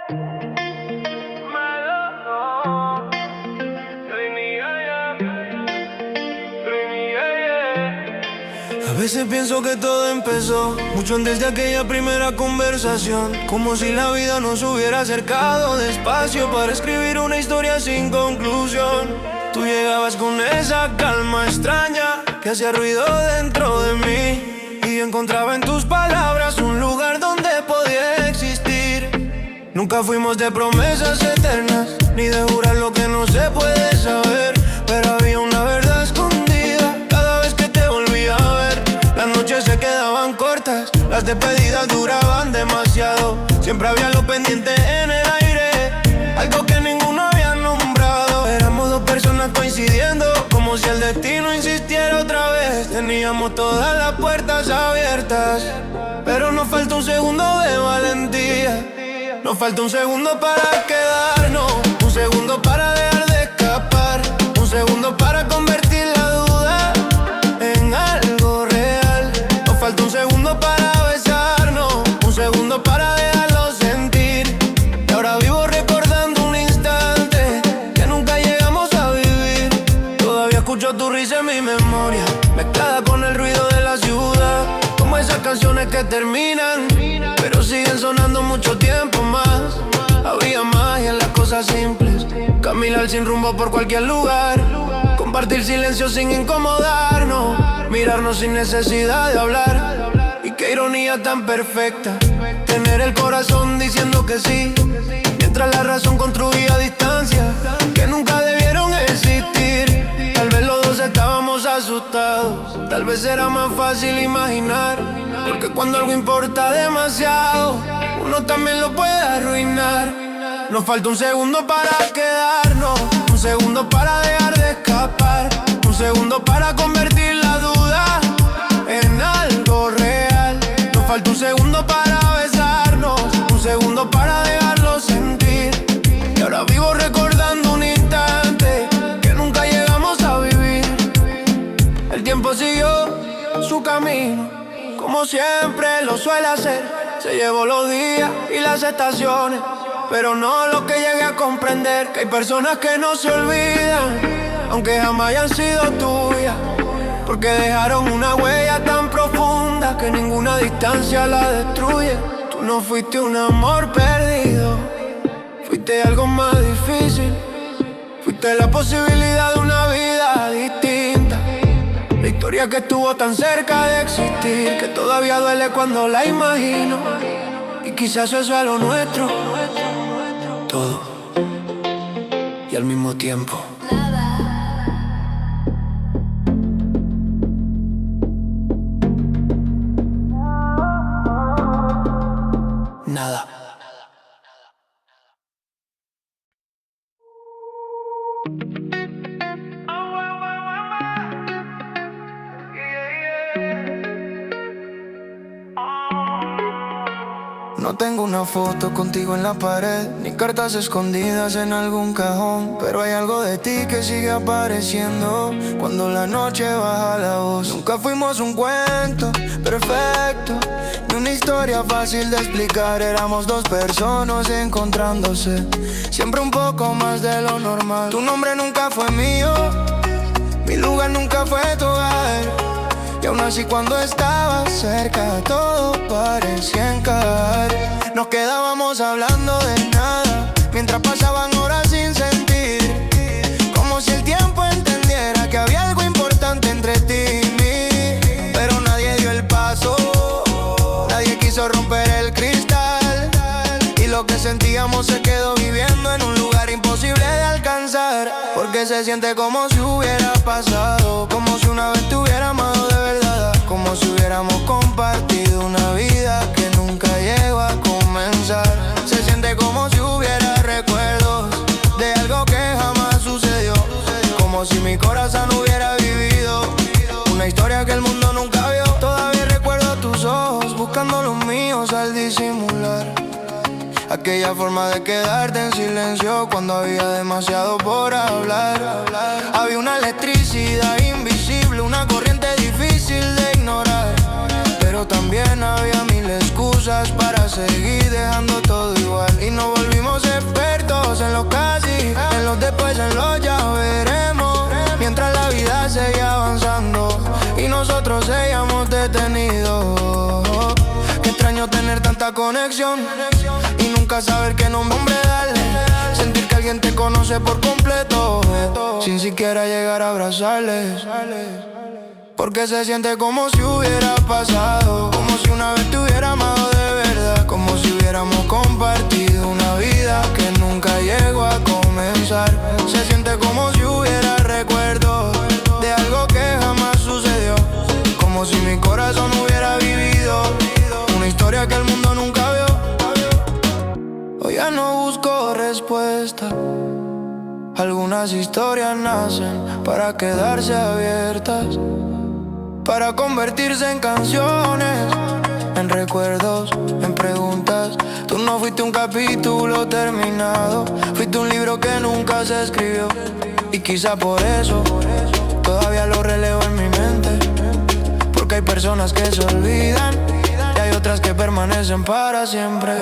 A veces pienso que todo empezó mucho antes de aquella primera conversación, como si la vida nos hubiera acercado despacio para escribir una historia sin conclusión. Tú llegabas con esa calma extraña que hacía ruido dentro de mí, y yo encontraba en tus palabras un lugar donde podía existir. Nunca fuimos de promesas eternas, ni de jurar lo que no se puede saber, pero había una verdad escondida cada vez que te volvía a ver. Las noches se quedaban cortas, las despedidas duraban demasiado. Siempre había lo pendiente en el aire, algo que ninguno había nombrado. Éramos dos personas coincidiendo, como si el destino insistiera otra vez. Teníamos todas las puertas abiertas, pero nos falta un segundo de valentía. Nos falta un segundo para quedarnos, un segundo para dejar de escapar, un segundo para convertir la duda en algo real. Nos falta un segundo para besarnos, un segundo para dejarlo sentir. Y ahora vivo recordando un instante que nunca llegamos a vivir. Todavía escucho tu risa en mi memoria, mezclada con el ruido de la ciudad, como esas canciones que terminan pero siguen sonando mucho tiempo más. Había magia en las cosas simples, caminar sin rumbo por cualquier lugar, compartir silencio sin incomodarnos, mirarnos sin necesidad de hablar. Y qué ironía tan perfecta, tener el corazón diciendo que sí, mientras la razón construía distancia que nunca debieron existir. Tal vez los dos estábamos asustados, tal vez era más fácil imaginar, porque cuando algo importa demasiado, uno también lo puede arruinar. Nos falta un segundo para quedarnos, un segundo para dejar de escapar, un segundo para convertir la duda en algo real. Nos falta un segundo para besarnos, un segundo para dejarlo sentir. Y ahora vivo recordando un instante que nunca llegamos a vivir. El tiempo siguió su camino, como siempre lo suele hacer. Se llevó los días y las estaciones, pero no lo que llegué a comprender, que hay personas que no se olvidan, aunque jamás hayan sido tuyas, porque dejaron una huella tan profunda que ninguna distancia la destruye. Tú no fuiste un amor perdido, fuiste algo más difícil, fuiste la posibilidad de una vida distinta. La historia que estuvo tan cerca de existir, que todavía duele cuando la imagino. Y quizás eso es lo nuestro, todo y al mismo tiempo. Nada. No tengo una foto contigo en la pared, ni cartas escondidas en algún cajón, pero hay algo de ti que sigue apareciendo cuando la noche baja la voz. Nunca fuimos un cuento perfecto, ni una historia fácil de explicar. Éramos dos personas encontrándose, siempre un poco más de lo normal. Tu nombre nunca fue mío, mi lugar nunca fue tu hogar, y aún así cuando estabas cerca todo parecía encajar. Nos quedábamos hablando de nada, mientras pasaban horas sin sentir, como si el tiempo entendiera que había algo importante entre ti y mí. Pero nadie dio el paso, nadie quiso romper el cristal, y lo que sentíamos se quedó viviendo en un lugar imposible de alcanzar. Porque se siente como si hubiera pasado, como si una vez te hubiera amado de verdad, como si hubiéramos compartido una vida que nunca llegó a comenzar. Se siente como si hubiera recuerdos de algo que jamás sucedió, como si mi corazón hubiera vivido una historia que el mundo nunca vio. Todavía recuerdo tus ojos buscando los míos al disimular aquella forma de quedarte en silencio cuando había demasiado por hablar. Había una electricidad invisible, una corriente difícil de ignorar, pero pero también había mil excusas para seguir dejando todo igual. Y nos volvimos expertos en los casi, en los después, en los ya veremos. Mientras la vida seguía avanzando y nosotros seguíamos detenidos. Qué extraño tener tanta conexión y nunca saber qué nombre darle. Sentir que alguien te conoce por completo sin siquiera llegar a abrazarles. Porque se siente como si hubiera pasado, como si una vez te hubiera amado de verdad, como si hubiéramos compartido una vida que nunca llegó a comenzar. Se siente como si hubiera recuerdos de algo que jamás sucedió, como si mi corazón hubiera vivido una historia que el mundo nunca vio. Hoy ya no busco respuesta. Algunas historias nacen para quedarse abiertas, para convertirse en canciones, en recuerdos, en preguntas. Tú no fuiste un capítulo terminado, fuiste un libro que nunca se escribió. Y quizá por eso todavía lo relevo en mi mente, porque hay personas que se olvidan y hay otras que permanecen para siempre.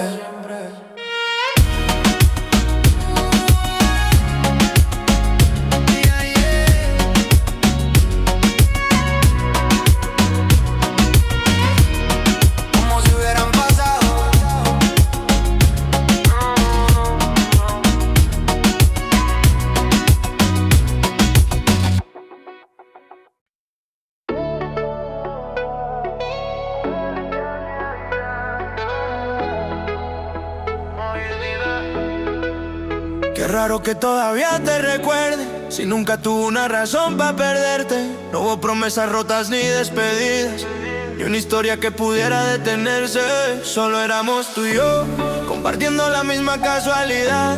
Qué raro que todavía te recuerde, si nunca tuvo una razón para perderte. No hubo promesas rotas ni despedidas, ni una historia que pudiera detenerse. Solo éramos tú y yo, compartiendo la misma casualidad.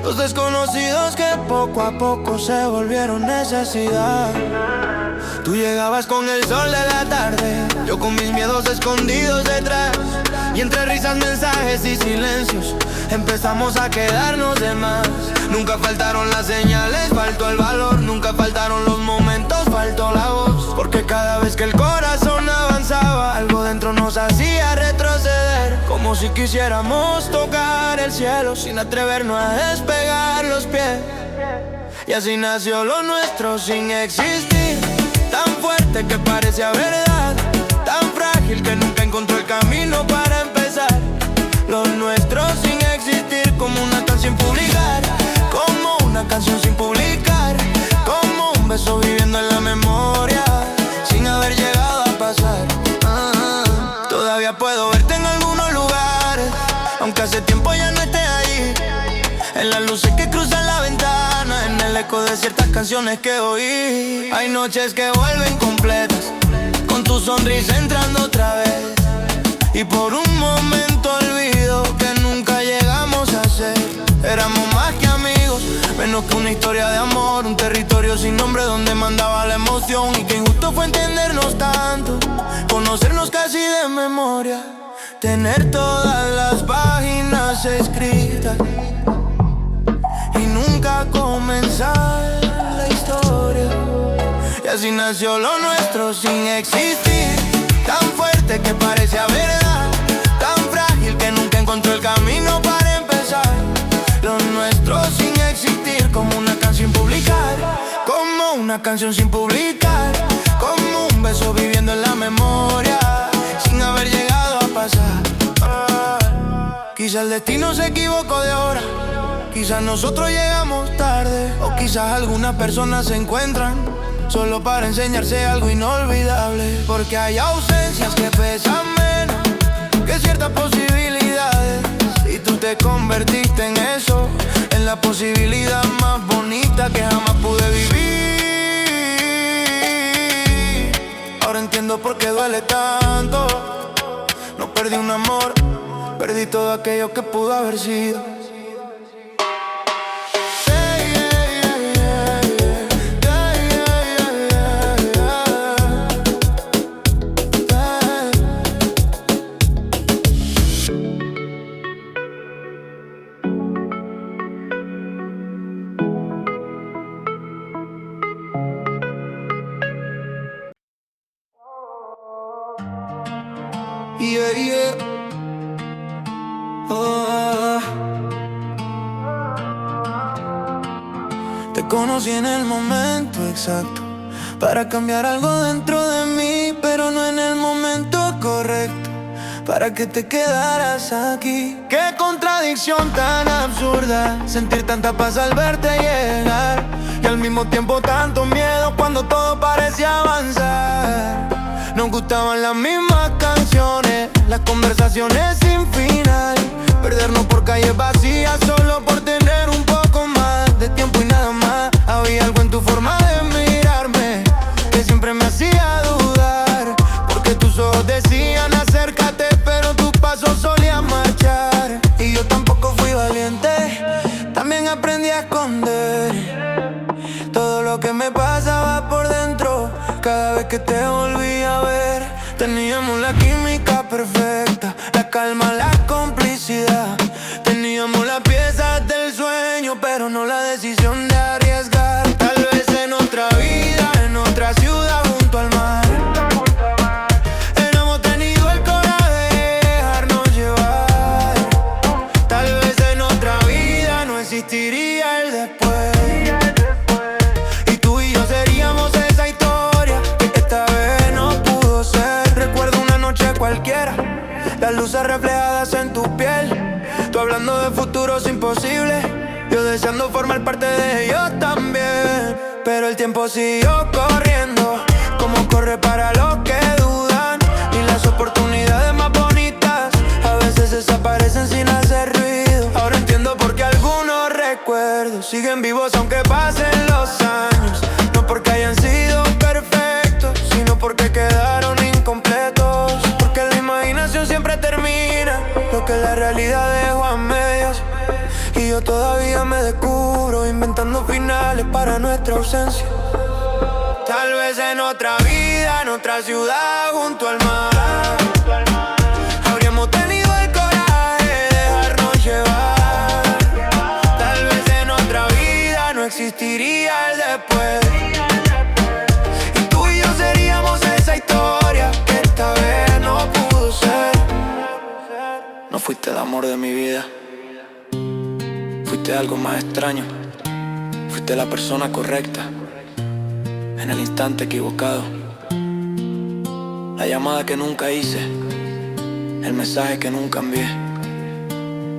Dos desconocidos que poco a poco se volvieron necesidad. Tú llegabas con el sol de la tarde, yo con mis miedos escondidos detrás. Y entre risas, mensajes y silencios empezamos a quedarnos de más. Nunca faltaron las señales, faltó el valor. Nunca faltaron los momentos, faltó la voz. Porque cada vez que el corazón avanzaba, algo dentro nos hacía retroceder. Como si quisiéramos tocar el cielo sin atrevernos a despegar los pies. Y así nació lo nuestro sin existir, tan fuerte que parecía verdad, tan frágil que nunca encontró el camino para empezar. Lo nuestro sin existir, como una canción sin publicar, como una canción sin publicar, como un beso viviendo en la memoria, sin haber llegado a pasar. Todavía puedo verte en algunos lugares, aunque hace tiempo ya no esté ahí. En las luces que cruzan la ventana, en el eco de ciertas canciones que oí. Hay noches que vuelven completas, con tu sonrisa entrando otra vez. Y por un momento olvido que nunca llegamos a ser. Éramos más que amigos, menos que una historia de amor. Un territorio sin nombre donde mandaba la emoción. Y que injusto fue entendernos tanto, conocernos casi de memoria, tener todas las páginas escritas y nunca comenzar la historia. Y así nació lo nuestro sin existir, tan fuerte que parecía verdad, tan frágil que nunca encontró el camino para empezar. Lo nuestro sin existir, como una canción sin publicar, como una canción sin publicar, como un beso viviendo en la memoria, sin haber llegado a pasar. Quizá el destino se equivocó de hora, quizás nosotros llegamos tarde, o quizás algunas personas se encuentran solo para enseñarse algo inolvidable. Porque hay ausencias que pesan menos que ciertas posibilidades, y tú te convertiste en eso, en la posibilidad más bonita que jamás pude vivir. Ahora entiendo por qué duele tanto. No perdí un amor, perdí todo aquello que pudo haber sido. Oh, te conocí en el momento exacto para cambiar algo dentro de mí, pero no en el momento correcto para que te quedaras aquí. Qué contradicción tan absurda, sentir tanta paz al verte llegar y al mismo tiempo tanto miedo cuando todo parecía avanzar. Nos gustaban las mismas canciones, las conversaciones sin final, perdernos por calles vacías solo por tener un poco más de tiempo y nada más. Había algo en tu forma de mirarme que siempre me hacía dudar, porque tus ojos decían acércate, pero tus pasos solían marchar. Y yo tampoco fui valiente, también aprendí a esconder todo lo que me pasaba por dentro. Cada vez que te volví a ver, teníamos la química perfecta, la calma, la complicidad. Teníamos las piezas del sueño, pero no la decisión de arriesgar. Tal vez en otra vida, en otra ciudad junto al mar, hubiéramos tenido el coraje de dejarnos llevar. Tal vez en otra vida no existiría el después, y tú y yo seríamos esa historia que esta vez no pudo ser. Recuerdo una noche cualquiera, las luces reflejadas en tu piel, tú hablando de futuros imposibles, yo deseando formar parte de ellos también. Pero el tiempo siguió corriendo, como corre para los que dudan, y las oportunidades más bonitas a veces desaparecen sin hacer ruido. Ahora entiendo por qué algunos recuerdos siguen vivos aunque pasen los años, no porque hayan sido perfectos, sino porque quedaron incompletos. Porque la imaginación siempre termina lo que la realidad dejó a medias, y yo todavía me descubro inventando finales para nuestra ausencia. Tal vez en otra vida, en otra ciudad junto al mar, habríamos tenido el coraje de dejarnos llevar. Tal vez en otra vida no existiría el después, y tú y yo seríamos esa historia que esta vez no pudo ser. No fuiste el amor de mi vida, fuiste algo más extraño. Fuiste la persona correcta en el instante equivocado, la llamada que nunca hice, el mensaje que nunca envié,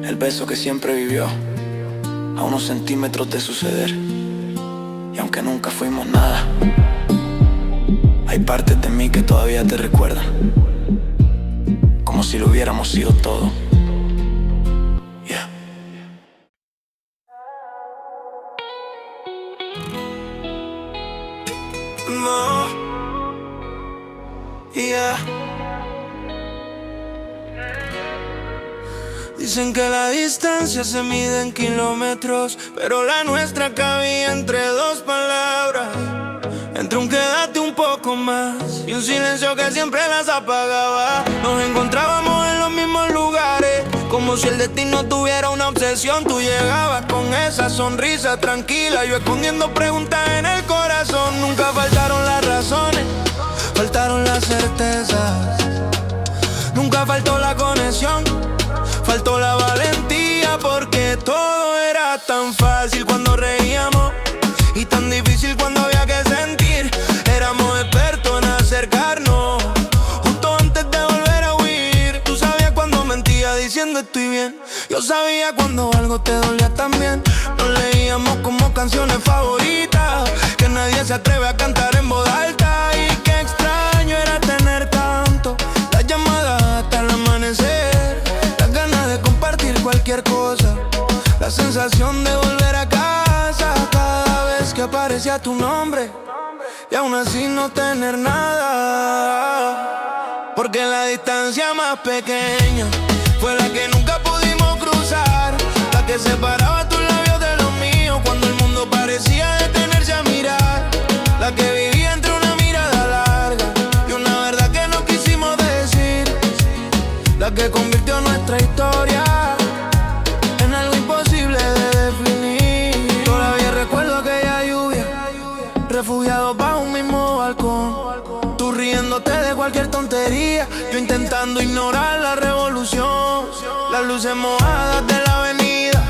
el beso que siempre vivió a unos centímetros de suceder. Y aunque nunca fuimos nada, hay partes de mí que todavía te recuerdan, como si lo hubiéramos sido todo. No, yeah. Dicen que la distancia se mide en kilómetros, pero la nuestra cabía entre dos palabras, entre un quédate un poco más y un silencio que siempre las apagaba. Nos encontrábamos en los mismos lugares, como si el destino tuviera una obsesión. Tú llegabas con esa sonrisa tranquila, yo escondiendo preguntas en el corazón. Nunca faltaron las razones, faltaron las certezas. Nunca faltó la conexión, faltó la valentía, porque todo era tan fácil cuando reíamos y tan difícil cuando había que sentir. Éramos expertos en acercarnos justo antes de volver a huir. Tú sabías cuando mentía diciendo estoy bien, yo sabía cuando algo te dolía también. Nos leíamos como canciones favoritas que nadie se atreve a cantar en voz alta. Y qué extraño era tener tanto, las llamadas hasta el amanecer, las ganas de compartir cualquier cosa, la sensación de volver a casa cada vez que aparecía tu nombre, y aún así no tener nada. Porque la distancia más pequeña fue la que nunca pudimos cruzar, la que separaba tus labios de los míos cuando el mundo parecía detenerse a mirar, la que vivía entre una mirada larga y una verdad que no quisimos decir, la que convirtió nuestra historia en algo imposible de definir. Todavía recuerdo aquella lluvia, refugiados bajo un mismo balcón, tú riéndote de cualquier tontería, yo intentando ignorar la revolución. las luces mojadas de la avenida,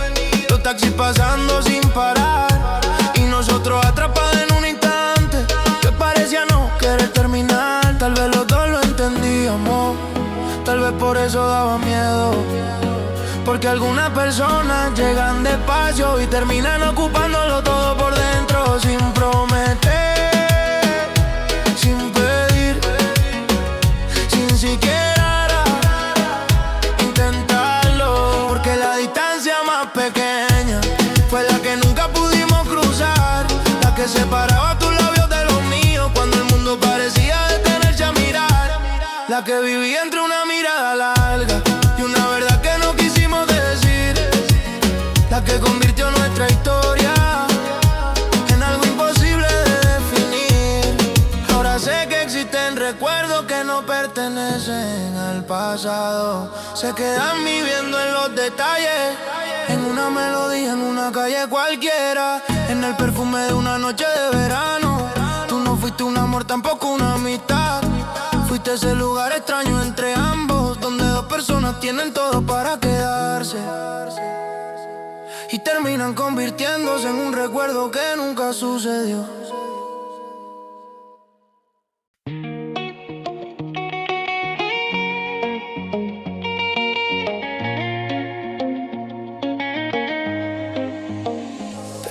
los taxis pasando sin parar y nosotros atrapados en un instante que parecía no querer terminar. Tal vez los dos lo entendíamos, tal vez por eso daba miedo, porque algunas personas llegan despacio y terminan ocupándolo todo por dentro, sin prometer, sin pedir, sin siquiera intentarlo, porque la distancia más pequeña fue la que nunca pudimos cruzar, la que separaba tus labios de los míos cuando el mundo parecía detenerse a mirar, la que vivía entre una mirada larga y una verdad que no quisimos decir, la que convirtió nuestra historia en algo imposible de definir. Ahora sé que existen recuerdos que no pertenecen al pasado, se quedan viviendo en los detalles, en una melodía, en una calle cualquiera, en el perfume de una noche de verano. Tú no fuiste un amor, tampoco una amistad, fuiste ese lugar extraño entre ambos, donde dos personas tienen todo para quedarse y terminan convirtiéndose en un recuerdo que nunca sucedió.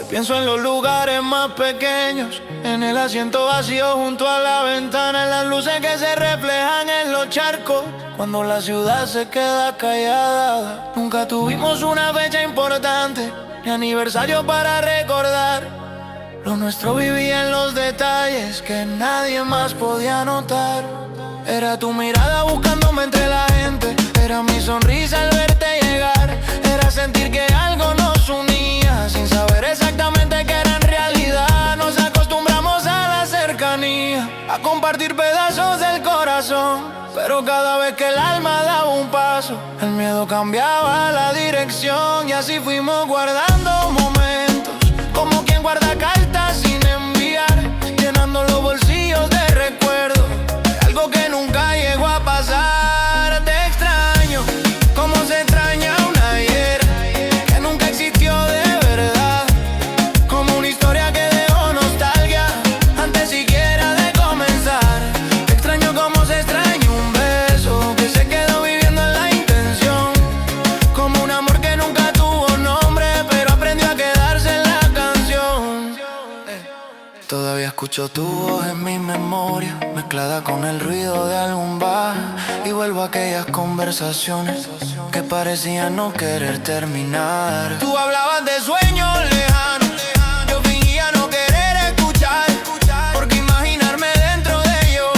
Pienso en los lugares más pequeños, en el asiento vacío junto a la ventana, en las luces que se reflejan en los charcos, cuando la ciudad se queda callada. Nunca tuvimos una fecha importante, ni aniversario para recordar. Lo nuestro vivía en los detalles que nadie más podía notar. Era tu mirada buscándome entre la gente, era mi sonrisa al verte llegar, era sentir que algo nos unía, sin saber exactamente qué era en realidad. Nos acostumbramos a la cercanía, a compartir pedazos del corazón, pero cada vez que el alma daba un paso, el miedo cambiaba la dirección. Y así fuimos guardando momentos, como quien guarda cartas sin enviar, llenando los bolsillos de recuerdos, algo que nunca llegó a pasar. Te extraño, como se extraña un ayer que nunca existió de verdad, como una historia que dejó nostalgia antes siquiera de comenzar. Te extraño como se extraña un beso que se quedó viviendo en la intención, como un amor que nunca tuvo nombre pero aprendió a quedarse en la canción. Todavía escucho tu voz en mi memoria, mezclada con el ruido de algún bar, y vuelvo a aquellas conversaciones que parecían no querer terminar. Tú hablabas de sueños lejanos, yo fingía no querer escuchar, porque imaginarme dentro de ellos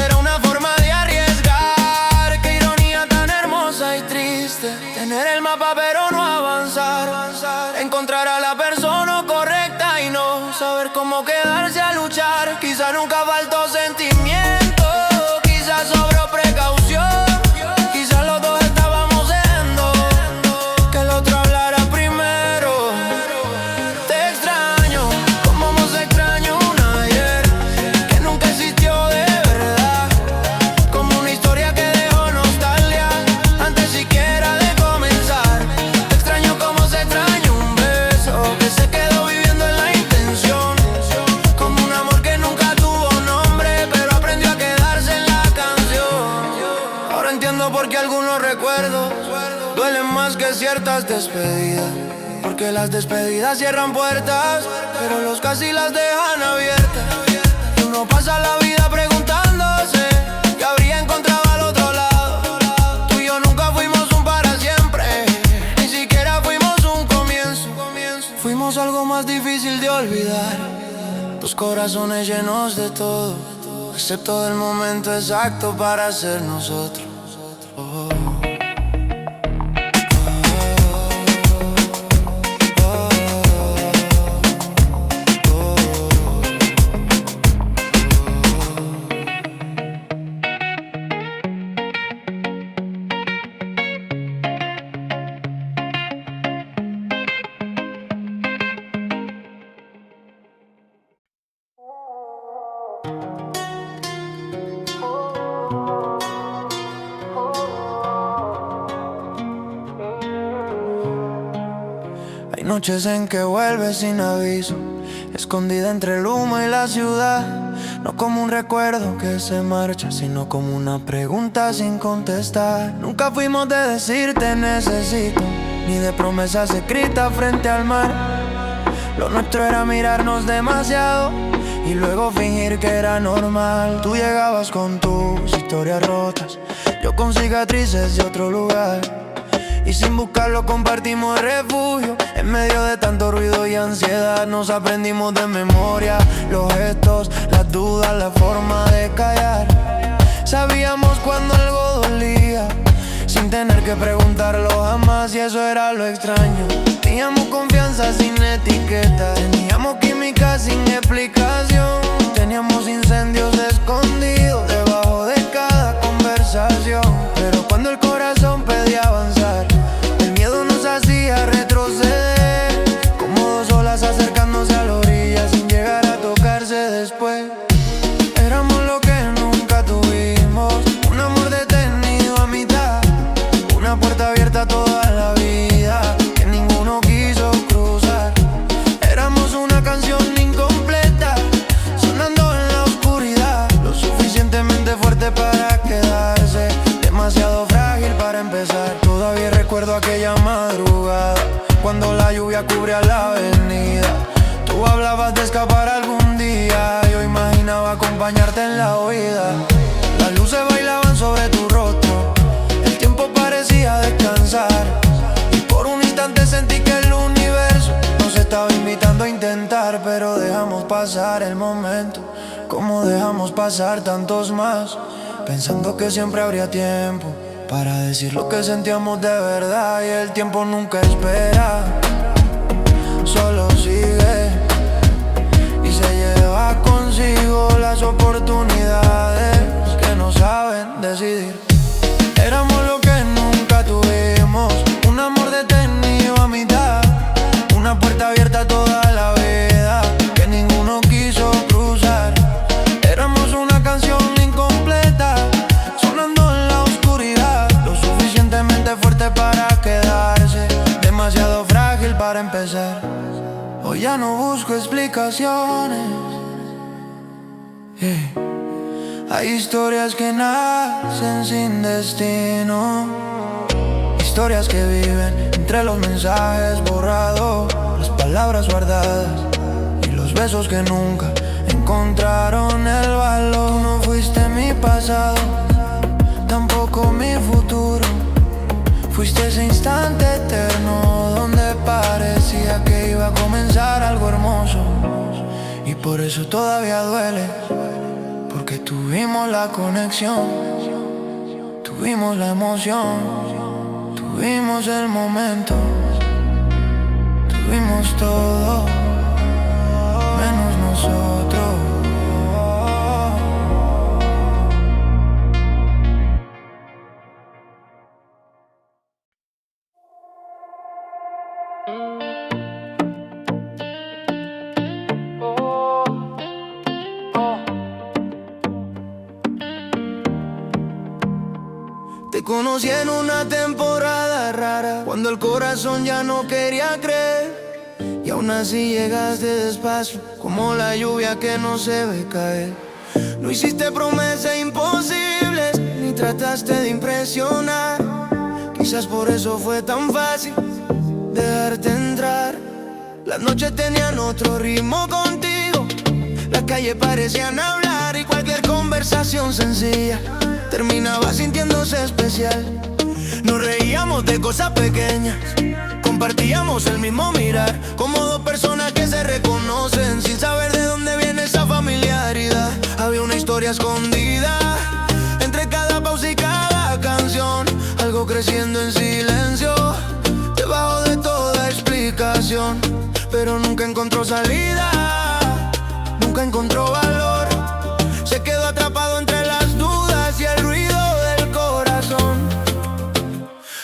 era una forma de arriesgar. Qué ironía tan hermosa y triste, tener el mapa pero no avanzar, encontrar a la persona correcta y no saber cómo quedarse a luchar. Quizá nunca faltó sentimiento, quizás sobró precaución, quizás los dos estábamos dejando que el otro hablara primero. Te extraño, como se extraño un ayer que nunca existió de verdad, como una historia que dejó nostalgia antes siquiera de comenzar. Te extraño como se extraña un beso que se quedó viviendo en la intención, como un amor que nunca tuvo nombre pero aprendió a quedarse en la canción. Ahora entiendo por qué algunos recuerdos duelen más que ciertas despedidas, porque las despedidas cierran puertas pero los casi las dejan abiertas. Y uno pasa la vida preguntándose qué habría encontrado al otro lado. Tú y yo nunca fuimos un para siempre, ni siquiera fuimos un comienzo. Fuimos algo más difícil de olvidar, dos corazones llenos de todo, excepto del momento exacto para ser nosotros. Oh. Hay noches en que vuelves sin aviso, escondida entre el humo y la ciudad. No como un recuerdo que se marcha, sino como una pregunta sin contestar. Nunca fuimos de decir te necesito, ni de promesas escritas frente al mar. Lo nuestro era mirarnos demasiado y luego fingir que era normal. Tú llegabas con tus historias rotas, yo con cicatrices de otro lugar, y sin buscarlo compartimos refugio. En medio de tanto ruido y ansiedad nos aprendimos de memoria los gestos, las dudas, la forma de callar. Sabíamos cuando algo dolía, sin tener que preguntarlo jamás, y eso era lo extraño. Teníamos confianza sin etiqueta, teníamos química sin explicación. Teníamos incendios escondidos debajo de cada conversación. Pero cuando el corazón pedía avanzar, el miedo nos hacía retroceder, como dos olas acercándose a la orilla sin llegar a tocarse después. Éramos lo que nunca tuvimos, un amor detenido a mitad, una puerta abierta toda la vida que ninguno quiso cruzar. Éramos una canción incompleta, sonando en la oscuridad, lo suficientemente fuerte para quedarse, demasiado frágil para empezar. Todavía recuerdo aquella madrugada, cuando la lluvia cubría la avenida. Tú hablabas de escapar algún día, yo imaginaba acompañarte en la huida. Las luces bailaban sobre tu rostro, el tiempo parecía descansar, y por un instante sentí que el universo nos estaba invitando a intentar. Pero dejamos pasar el momento, como dejamos pasar tantos más, pensando que siempre habría tiempo para decir lo que sentíamos de verdad. Y el tiempo nunca espera, solo sigue y se lleva consigo las oportunidades que no saben decidir. Éramos lo que nunca tuvimos, un amor detenido a mitad, una puerta abierta toda la vida que ninguno quiso cruzar. Éramos una canción incompleta, sonando en la oscuridad, lo suficientemente fuerte para quedarse, demasiado frágil para empezar. Hoy ya no busco explicaciones, Hay historias que nacen sin destino, historias que viven entre los mensajes borrados, las palabras guardadas y los besos que nunca encontraron el valor. No fuiste mi pasado, tampoco mi futuro. Fuiste ese instante eterno donde parecía que iba a comenzar algo hermoso, y por eso todavía duele, porque tuvimos la conexión, tuvimos la emoción, tuvimos el momento, tuvimos todo, menos nosotros. Te conocí en una temporada rara, cuando el corazón ya no quería creer, y aún así llegaste despacio, como la lluvia que no se ve caer. No hiciste promesas imposibles, ni trataste de impresionar. Quizás por eso fue tan fácil dejarte entrar. Las noches tenían otro ritmo contigo, las calles parecían hablar, y cualquier conversación sencilla terminaba sintiéndose especial. Nos reíamos de cosas pequeñas, compartíamos el mismo mirar, como dos personas que se reconocen sin saber de dónde viene esa familiaridad. Había una historia escondida entre cada pausa y cada canción, algo creciendo en silencio, debajo de toda explicación. Pero nunca encontró salida, nunca encontró valor. Se quedó atrapado entre las dudas y el ruido del corazón.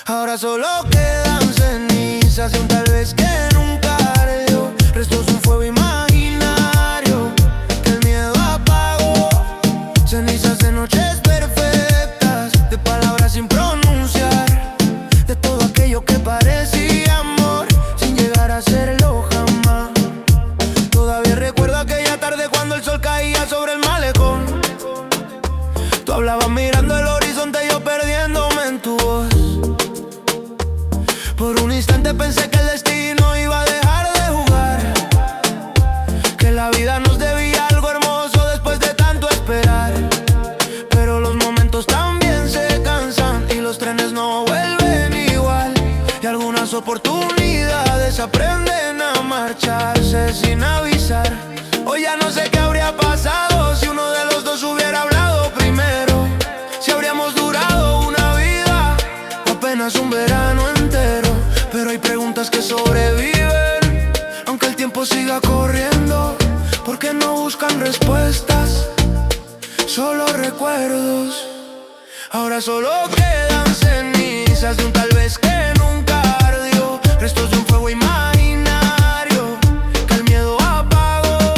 Ahora solo quedan cenizas y un tal vez que nunca ardió. Restos un fuego imaginario que el miedo apagó. Cenizas de noches perfectas, de palabras sin pronunciar, de todo aquello que parecía amor sin llegar a ser instante pensé que el destino iba a dejar de jugar, que la vida nos debía algo hermoso después de tanto esperar. Pero los momentos también se cansan y los trenes no vuelven igual, y algunas oportunidades aprenden a marcharse sin avisar. Hoy ya no sé qué habría pasado si uno de los dos hubiera hablado primero, si habríamos durado una vida, apenas un verano entero. Pero hay preguntas que sobreviven, aunque el tiempo siga corriendo, porque no buscan respuestas, solo recuerdos. Ahora solo quedan cenizas de un tal vez que nunca ardió, restos de un fuego imaginario que el miedo apagó,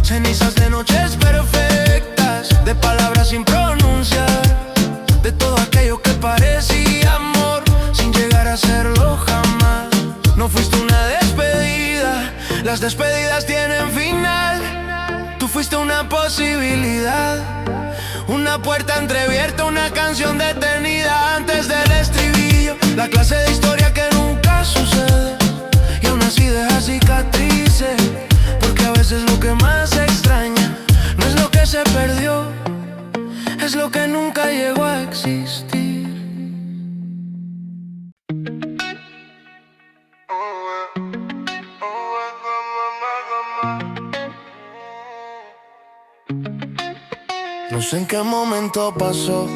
cenizas de noches perfectas, de palabras sin pronunciar, de todo aquello que parecía amor sin llegar a serlo jamás. No fuiste una despedida, las despedidas tienen final. Tú fuiste una posibilidad, una puerta entreabierta, una canción detenida antes del estribillo, la clase de historia que nunca sucede y aún así deja cicatrices, porque a veces lo que más se extraña no es lo que se perdió, es lo que nunca llegó a existir. No sé en qué momento pasó,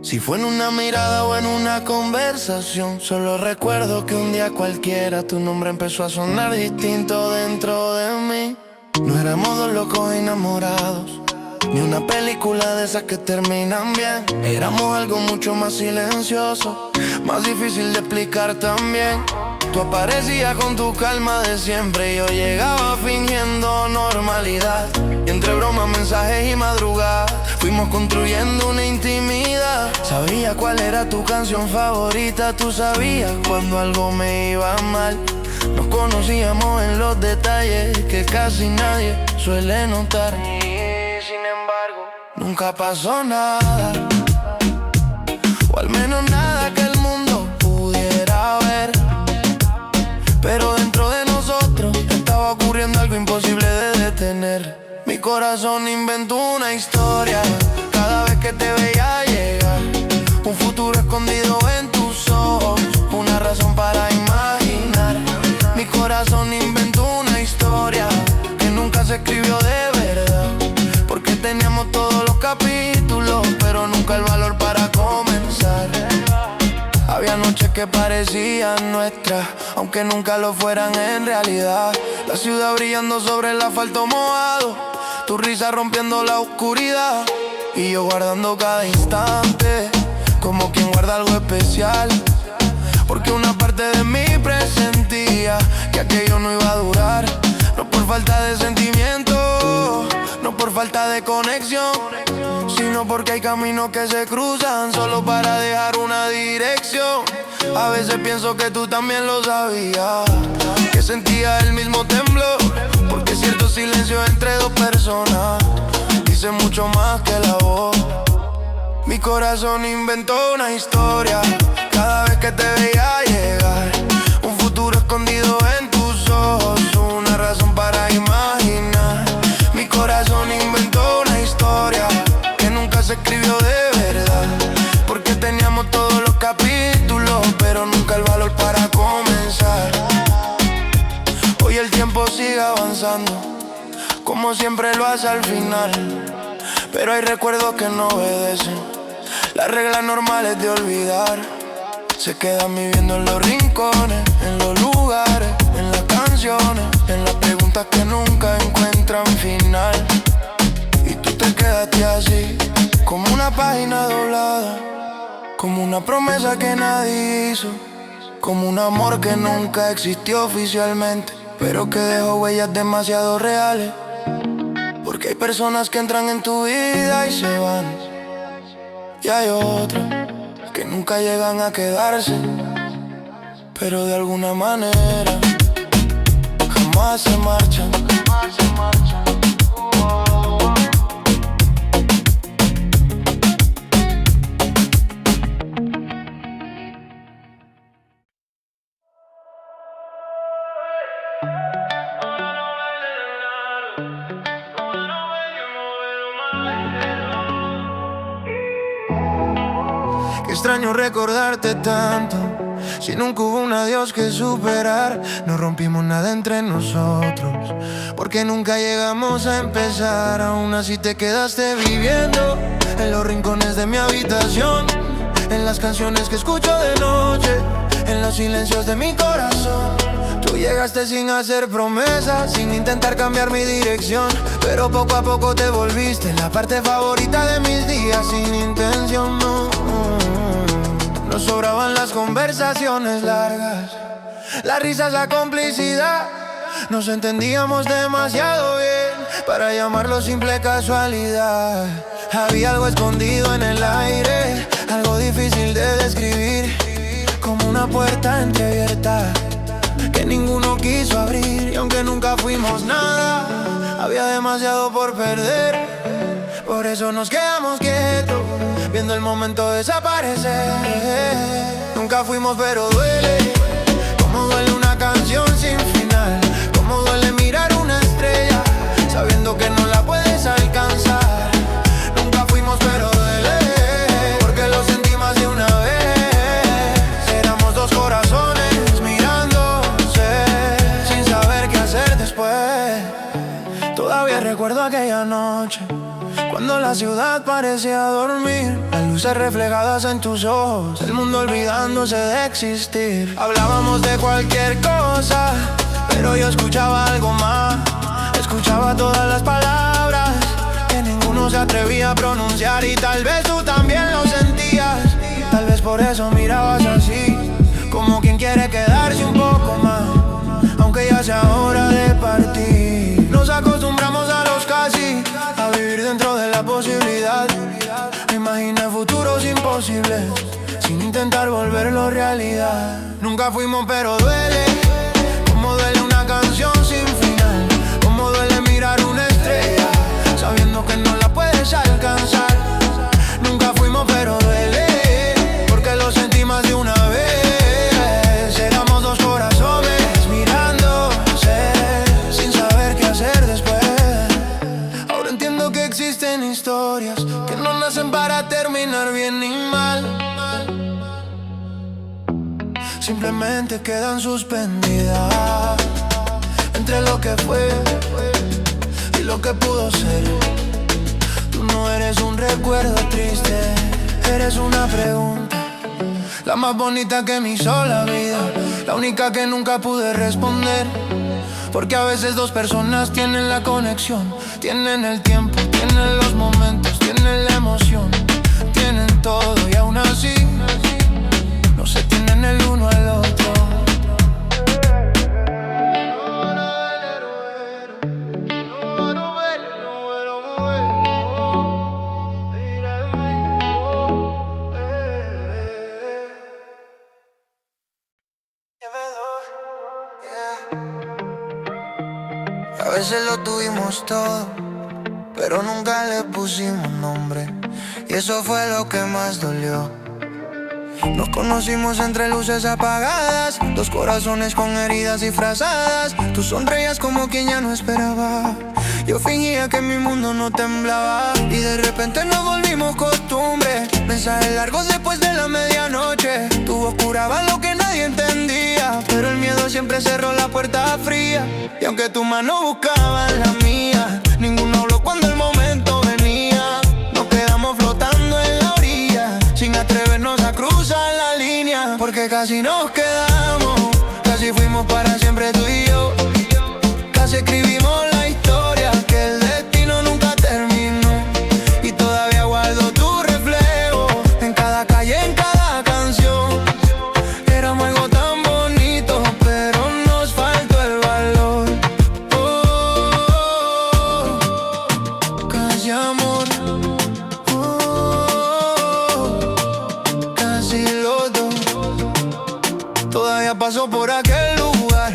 si fue en una mirada o en una conversación. Solo recuerdo que un día cualquiera tu nombre empezó a sonar distinto dentro de mí. No éramos dos locos enamorados, ni una película de esas que terminan bien. Éramos algo mucho más silencioso, más difícil de explicar también. Tú aparecías con tu calma de siempre y yo llegaba fingiendo normalidad. Y entre bromas, mensajes y madrugadas fuimos construyendo una intimidad. Sabía cuál era tu canción favorita, tú sabías cuando algo me iba mal. Nos conocíamos en los detalles que casi nadie suele notar. Y sin embargo, nunca pasó nada, o al menos nada que el mundo pudiera ver. Pero dentro de nosotros estaba ocurriendo algo imposible de detener. Mi corazón inventó una historia cada vez que te veía llegar, un futuro escondido en tus ojos, una razón para imaginar. Mi corazón inventó una historia que nunca se escribió de verdad, porque teníamos todos los capítulos, pero nunca el valor para comenzar. Había noches que parecían nuestras, aunque nunca lo fueran en realidad. La ciudad brillando sobre el asfalto mojado, tu risa rompiendo la oscuridad, y yo guardando cada instante como quien guarda algo especial, porque una parte de mí presentía que aquello no iba a durar. No por falta de sentimiento, no por falta de conexión, sino porque hay caminos que se cruzan solo para dejar una dirección. A veces pienso que tú también lo sabías, que sentía el mismo temblor, porque cierto silencio entre dos personas dice mucho más que la voz. Mi corazón inventó una historia cada vez que te veía llegar, un futuro escondido en tus ojos, una razón para imaginar. Mi corazón inventó una historia que nunca se escribió de verdad, porque teníamos todos los capítulos, pero nunca el valor para comenzar. Hoy el tiempo sigue avanzando, como siempre lo hace al final, pero hay recuerdos que no obedecen las reglas normales de olvidar. Se quedan viviendo en los rincones, en los lugares, en las canciones, en las preguntas que nunca encuentran final. Y tú te quedaste así, como una página doblada, como una promesa que nadie hizo, como un amor que nunca existió oficialmente, pero que dejó huellas demasiado reales. Porque hay personas que entran en tu vida y se van, y hay otras que nunca llegan a quedarse, pero de alguna manera jamás se marchan. extraño recordarte tanto. Si nunca hubo un adiós que superar, no rompimos nada entre nosotros, porque nunca llegamos a empezar. Aún así te quedaste viviendo en los rincones de mi habitación, en las canciones que escucho de noche, en los silencios de mi corazón. Tú llegaste sin hacer promesas, sin intentar cambiar mi dirección, pero poco a poco te volviste la parte favorita de mis días. Sin intención, no. Nos sobraban las conversaciones largas, las risas, la complicidad. Nos entendíamos demasiado bien para llamarlo simple casualidad. Había algo escondido en el aire, algo difícil de describir, como una puerta entreabierta que ninguno quiso abrir. Y aunque nunca fuimos nada, había demasiado por perder. Por eso nos quedamos quietos, viendo el momento desaparecer. Nunca fuimos pero duele, como duele una canción sin final, como duele mirar una estrella sabiendo que no la puedes alcanzar. Nunca fuimos pero duele, porque lo sentí más de una vez. Éramos dos corazones mirándose sin saber qué hacer después. Todavía recuerdo aquella noche cuando la ciudad parecía dormir, las luces reflejadas en tus ojos, el mundo olvidándose de existir. Hablábamos de cualquier cosa, pero yo escuchaba algo más. Escuchaba todas las palabras que ninguno se atrevía a pronunciar, y tal vez tú también lo sentías. Tal vez por eso mirabas así, como quien quiere quedarse un poco más, aunque ya sea hora de partir. Nos acostumbramos a los casi, a vivir dentro de la posibilidad. Imaginé futuros imposibles, sin intentar volverlo realidad. Nunca fuimos pero duele, como duele una canción sin final, como duele mirar una estrella sabiendo que no la puedes alcanzar. Nunca fuimos pero duele, porque lo sentí más de una vez. Éramos dos corazones mirándose sin saber qué hacer después. Ahora entiendo que existen historias que no nacen para terminar bien ni mal, simplemente quedan suspendidas entre lo que fue y lo que pudo ser. Tú no eres un recuerdo triste, eres una pregunta, la más bonita que me hizo la vida, la única que nunca pude responder. Porque a veces dos personas tienen la conexión, tienen el tiempo, tienen los momentos, tienen la emoción, tienen todo y aún así no se tienen el uno al otro. A veces lo tuvimos todo, pero nunca le pusimos nombre, y eso fue lo que más dolió. Nos conocimos entre luces apagadas, dos corazones con heridas disfrazadas. Tú sonreías como quien ya no esperaba, yo fingía que mi mundo no temblaba, y de repente nos volvimos costumbre. Mensajes largos después de la medianoche, tu voz curaba lo que nadie entendía, pero el miedo siempre cerró la puerta fría. Y aunque tu mano buscaba la mía, ninguno habló cuando el momento venía. Nos quedamos flotando en la orilla, sin atrevernos a cruzar la línea, porque casi nos quedamos, casi fuimos para siempre tú y yo. Casi escribimos la historia que el destino nunca terminó, y todavía guardo tu reflejo en cada calle, en cada canción. Éramos algo tan bonito, pero nos faltó el valor. Casi amor, casi los dos. Todavía paso por aquel lugar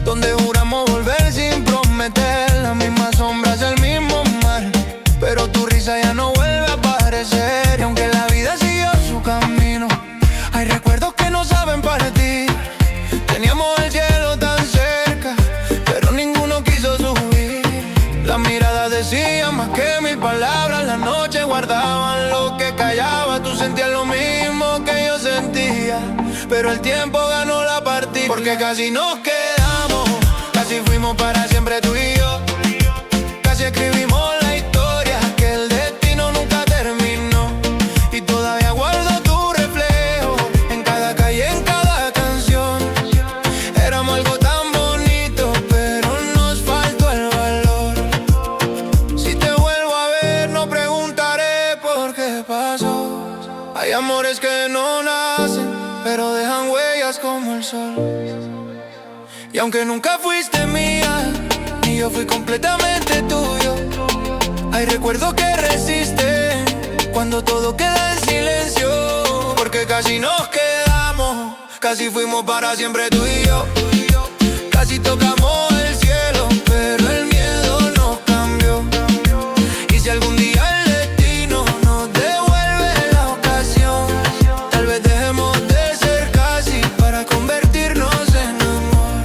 donde juramos volver sin prometer. Las mismas sombras, el mismo mar, pero tu risa ya no vuelve a aparecer. Y aunque la vida siguió su camino, hay recuerdos que no saben partir. Teníamos el cielo tan cerca, pero ninguno quiso subir. Las miradas decían más que mil palabras, las noches guardaban lo que callaba. Tú sentías lo mismo que vida, pero el tiempo ganó la partida. Porque casi nos quedamos, casi fuimos para siempre tú y yo. Casi escribimos la historia que el destino nunca terminó. Y todavía guardo tu reflejo en cada calle, en cada canción. Éramos algo tan bonito, pero nos faltó el valor. Si te vuelvo a ver, no preguntaré por qué pasó. Hay amores que no nacen, pero dejan huellas como el sol. Y aunque nunca fuiste mía, ni yo fui completamente tuyo, hay recuerdos que resisten cuando todo queda en silencio. Porque casi nos quedamos, casi fuimos para siempre tú y yo. Casi tocamos el cielo, pero el miedo nos cambió. Y si algún día el destino nos devuelve la ocasión, tal vez dejemos de ser casi para convertirnos en amor.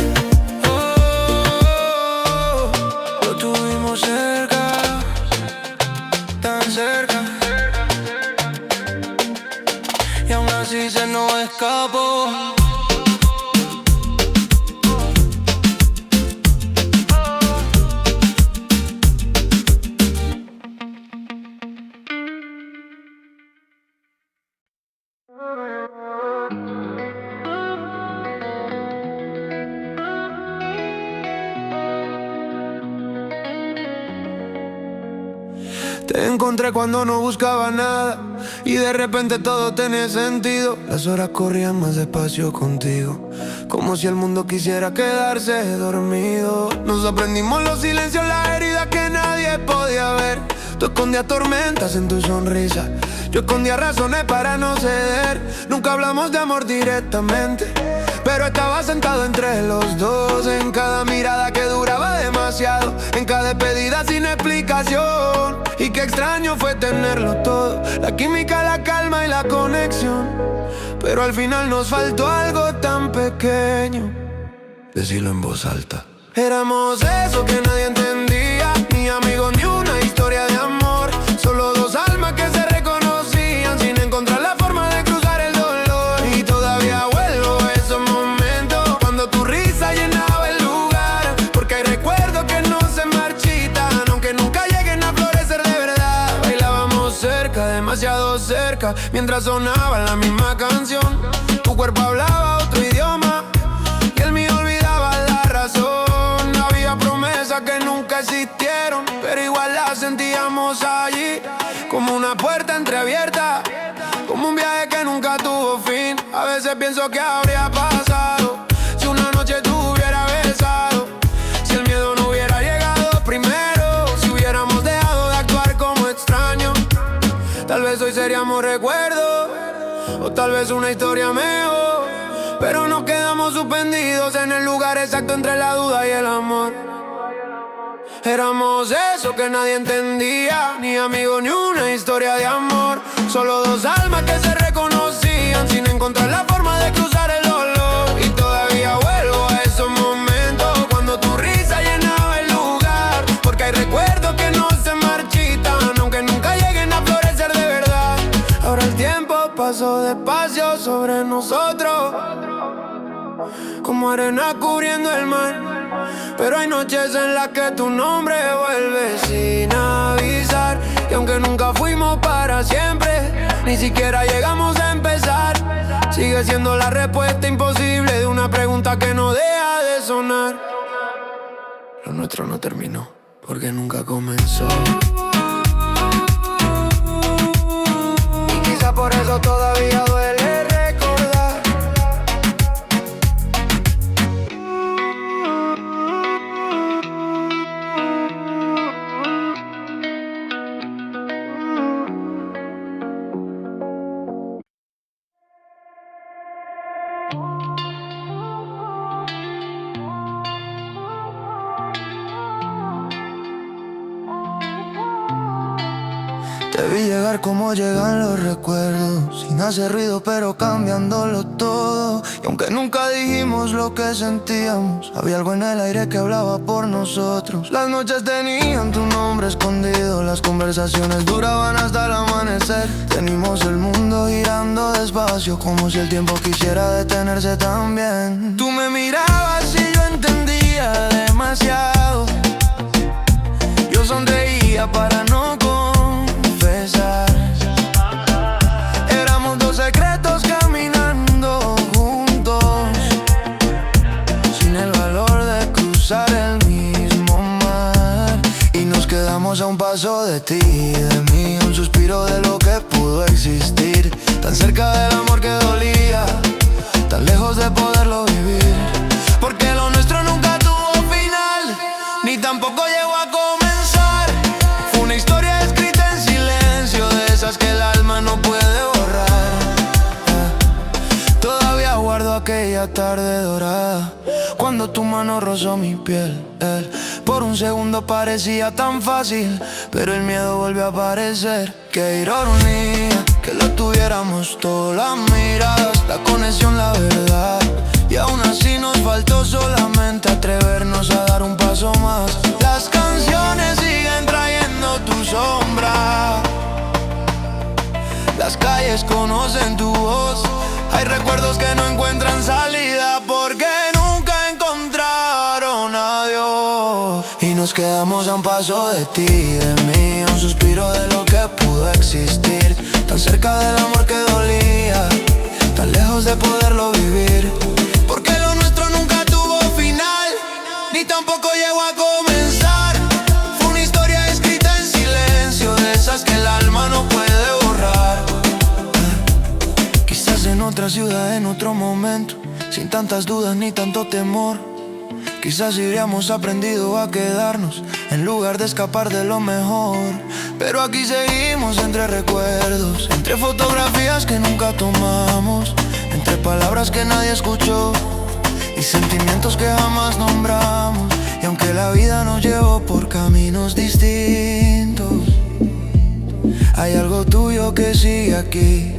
Lo tuvimos cerca, tan cerca, y aún así se nos escapó. Te encontré cuando no buscaba nada y de repente todo tenía sentido. Las horas corrían más despacio contigo, como si el mundo quisiera quedarse dormido. Nos aprendimos los silencios, las heridas que nadie podía ver. Tú escondías tormentas en tu sonrisa, yo escondía razones para no ceder. Nunca hablamos de amor directamente, pero estaba sentado entre los dos. En cada mirada que duraba demasiado, en cada despedida sin explicación. Y qué extraño fue tenerlo todo, la química, la calma y la conexión. Pero al final nos faltó algo tan pequeño, decirlo en voz alta. Éramos eso que nadie entendía, ni amigos ni una historia de amor. Solo dos almas que se reconocían sin encontrar la forma de cruzar el dolor. Y todavía vuelvo a esos momentos cuando tu risa llenaba el lugar. Porque hay recuerdos que no se marchitan, aunque nunca lleguen a florecer de verdad. Bailábamos cerca, demasiado cerca, mientras sonaba la misma canción. Tu cuerpo hablaba otro idioma y el mío olvidaba la razón. Había promesas que nunca existieron, pero igual las sentíamos allí, como una puerta entreabierta, como un viaje que nunca tuvo fin. A veces pienso que habría pasado si una noche tú hubieras besado, si el miedo no hubiera llegado primero, si hubiéramos dejado de actuar como extraños. Tal vez hoy seríamos recuerdos, o tal vez una historia mejor, pero nos quedamos suspendidos en el lugar exacto entre la duda y el amor. Éramos eso que nadie entendía, ni amigos ni una historia de amor. Solo dos almas que se reconocían sin encontrar la forma de cruzar el dolor. Y todavía vuelvo a esos momentos cuando tu risa llenaba el lugar. Porque hay recuerdos que no se marchitan, aunque nunca lleguen a florecer de verdad. Ahora el tiempo pasó despacio sobre nosotros, como arena cubriendo el mar. Pero hay noches en las que tu nombre vuelve sin avisar. Y aunque nunca fuimos para siempre, ni siquiera llegamos a empezar, sigue siendo la respuesta imposible de una pregunta que no deja de sonar. Lo nuestro no terminó, porque nunca comenzó. Y quizá por eso todavía duele recordar. Te vi llegar como llegan los recuerdos, sin hacer ruido pero cambiándolo todo. Y aunque nunca dijimos lo que sentíamos, había algo en el aire que hablaba por nosotros. Las noches tenían tu nombre escondido, las conversaciones duraban hasta el amanecer. Tenimos el mundo girando despacio, como si el tiempo quisiera detenerse también. Tú me mirabas y yo entendía demasiado. Yo sonreía para no confesar. Éramos dos secretos caminando juntos, sin el valor de cruzar el mismo mar. Y nos quedamos a un paso de ti y de mí, un suspiro de lo que pudo existir. Tan cerca del amor que dolía, tan lejos de poderlo vivir. Porque lo nuestro nunca tuvo final, ni tampoco llegó a comenzar. Fue una historia escrita en silencio, de esas que el alma no puede borrar. Todavía guardo aquella tarde dorada, cuando tu mano rozó mi piel. Por un segundo parecía tan fácil, pero el miedo volvió a aparecer. Qué ironía que lo tuviéramos todo, las miradas, la conexión, la verdad. Y aún así nos faltó solamente atrevernos a dar un paso más. Las canciones siguen trayendo tu sombra, las calles conocen tu voz. Hay recuerdos que no encuentran salida porque nunca encontraron a Dios. Y nos quedamos a un paso de ti y de mí, un suspiro de lo que pudo existir. Tan cerca del amor que dolía, tan lejos de poderlo vivir. Porque lo nuestro nunca tuvo final, ni tampoco llegó a comenzar. Fue una historia escrita en silencio, de esas que el alma no puede borrar. Quizás en otra ciudad, en otro momento, sin tantas dudas ni tanto temor. Quizás habríamos aprendido a quedarnos en lugar de escapar de lo mejor. Pero aquí seguimos entre recuerdos, entre fotografías que nunca tomamos, entre palabras que nadie escuchó y sentimientos que jamás nombramos. Y aunque la vida nos llevó por caminos distintos, hay algo tuyo que sigue aquí.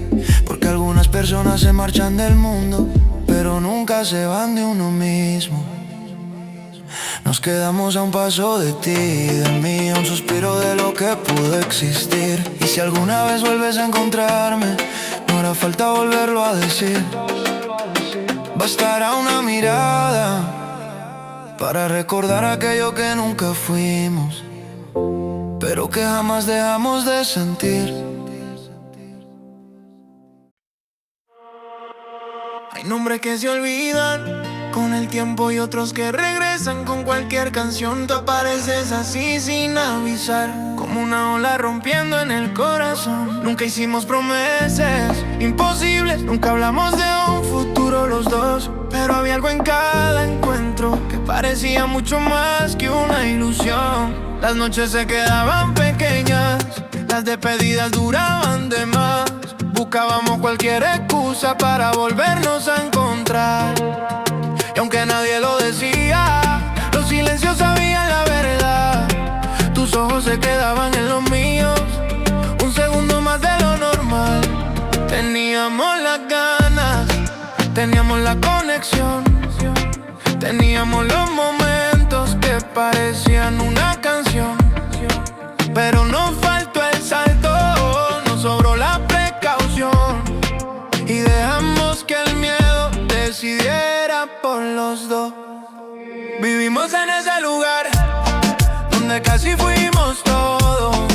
Porque algunas personas se marchan del mundo, pero nunca se van de uno mismo. Nos quedamos a un paso de ti y de mí, un suspiro de lo que pudo existir. Y si alguna vez vuelves a encontrarme, no hará falta volverlo a decir. Bastará una mirada para recordar aquello que nunca fuimos, pero que jamás dejamos de sentir. Hay nombres que se olvidan con el tiempo y otros que regresan con cualquier canción. Tú apareces así sin avisar, como una ola rompiendo en el corazón. Nunca hicimos promesas imposibles, nunca hablamos de un futuro los dos. Pero había algo en cada encuentro que parecía mucho más que una ilusión. Las noches se quedaban pequeñas, las despedidas duraban de más. Buscábamos cualquier excusa para volvernos a encontrar. Y aunque nadie lo decía, los silencios sabían la verdad. Tus ojos se quedaban en los míos, un segundo más de lo normal. Teníamos las ganas, teníamos la conexión, teníamos los momentos que parecían una canción. Pero nos faltó el salto, nos sobró la precaución y dejamos que el miedo decidiera por los dos. Vivimos en ese lugar donde casi fuimos todo,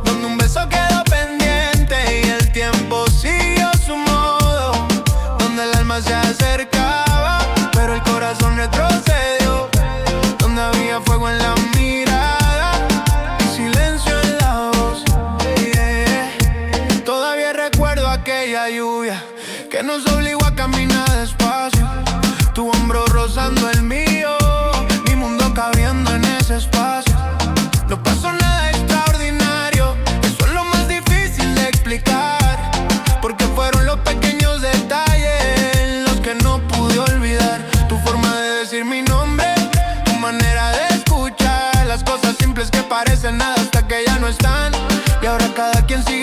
donde un beso quedó pendiente y el tiempo siguió su modo, donde el alma se acercaba pero el corazón retrocedió, donde había fuego en la mirada y silencio en la voz. Todavía recuerdo aquella lluvia que nos obligó a caminar despacio, tu hombro rozando el mío, mi mundo cabiendo en ese espacio. No pasó nada extraordinario, eso es lo más difícil de explicar, porque fueron los pequeños detalles los que no pude olvidar. Tu forma de decir mi nombre, tu manera de escuchar las cosas simples que parecen nada hasta que ya no están. Y ahora cada quien sigue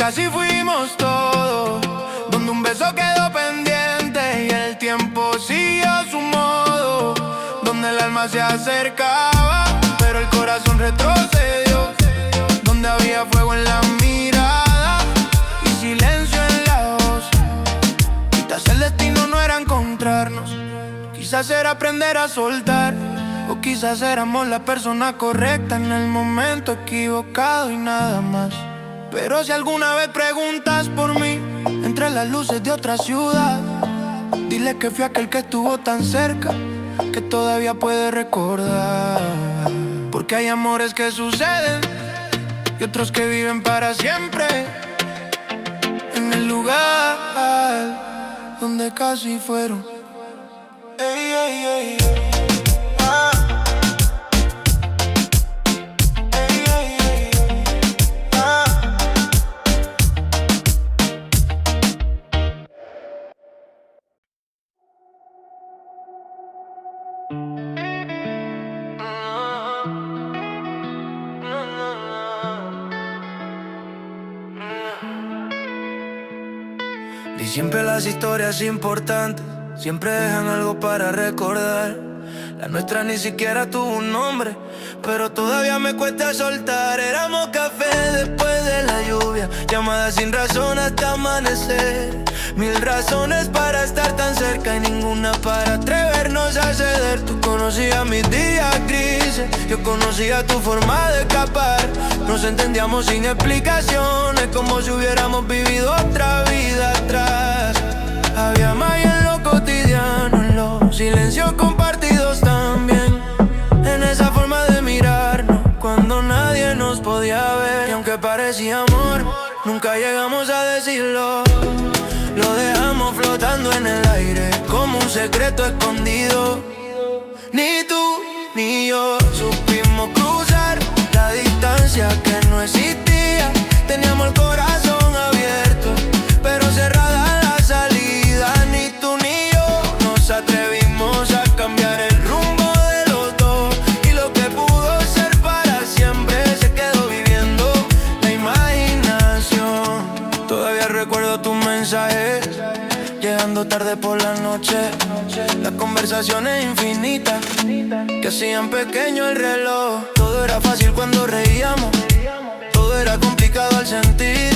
casi fuimos todo, donde un beso quedó pendiente y el tiempo siguió su modo, donde el alma se acercaba, pero el corazón retrocedió, donde había fuego en la mirada y silencio en la voz. Quizás el destino no era encontrarnos, quizás era aprender a soltar, o quizás éramos la persona correcta en el momento equivocado y nada más. Pero si alguna vez preguntas por mí, entre las luces de otra ciudad, dile que fui aquel que estuvo tan cerca, que todavía puede recordar. Porque hay amores que suceden y otros que viven para siempre, en el lugar donde casi fueron. Ey, ey, ey. Y siempre las historias importantes siempre dejan algo para recordar. La nuestra ni siquiera tuvo un nombre, pero todavía me cuesta soltar. Éramos café después de la lluvia, llamadas sin razón hasta amanecer. Mil razones para estar tan cerca y ninguna para atrevernos a ceder. Tú conocías mis días grises, yo conocía tu forma de escapar. Nos entendíamos sin explicaciones, como si hubiéramos vivido otra vida atrás. Había magia en lo cotidiano, en los silencios compartidos también, en esa forma de mirarnos cuando nadie nos podía ver. Y aunque parecía amor, nunca llegamos a decirlo. Lo dejamos flotando en el aire como un secreto escondido. Ni tú ni yo supimos cruzar la distancia que no existía. Teníamos el corazón abierto, pero cerrada la salida. Ni tú ni yo nos atrevimos a cambiar el rumbo de los dos, y lo que pudo ser para siempre se quedó viviendo la imaginación. Todavía recuerdo tus mensajes, llegando tarde por la noche, las conversaciones infinitas que hacían pequeño el reloj. Todo era fácil cuando reíamos, todo era complicado al sentir,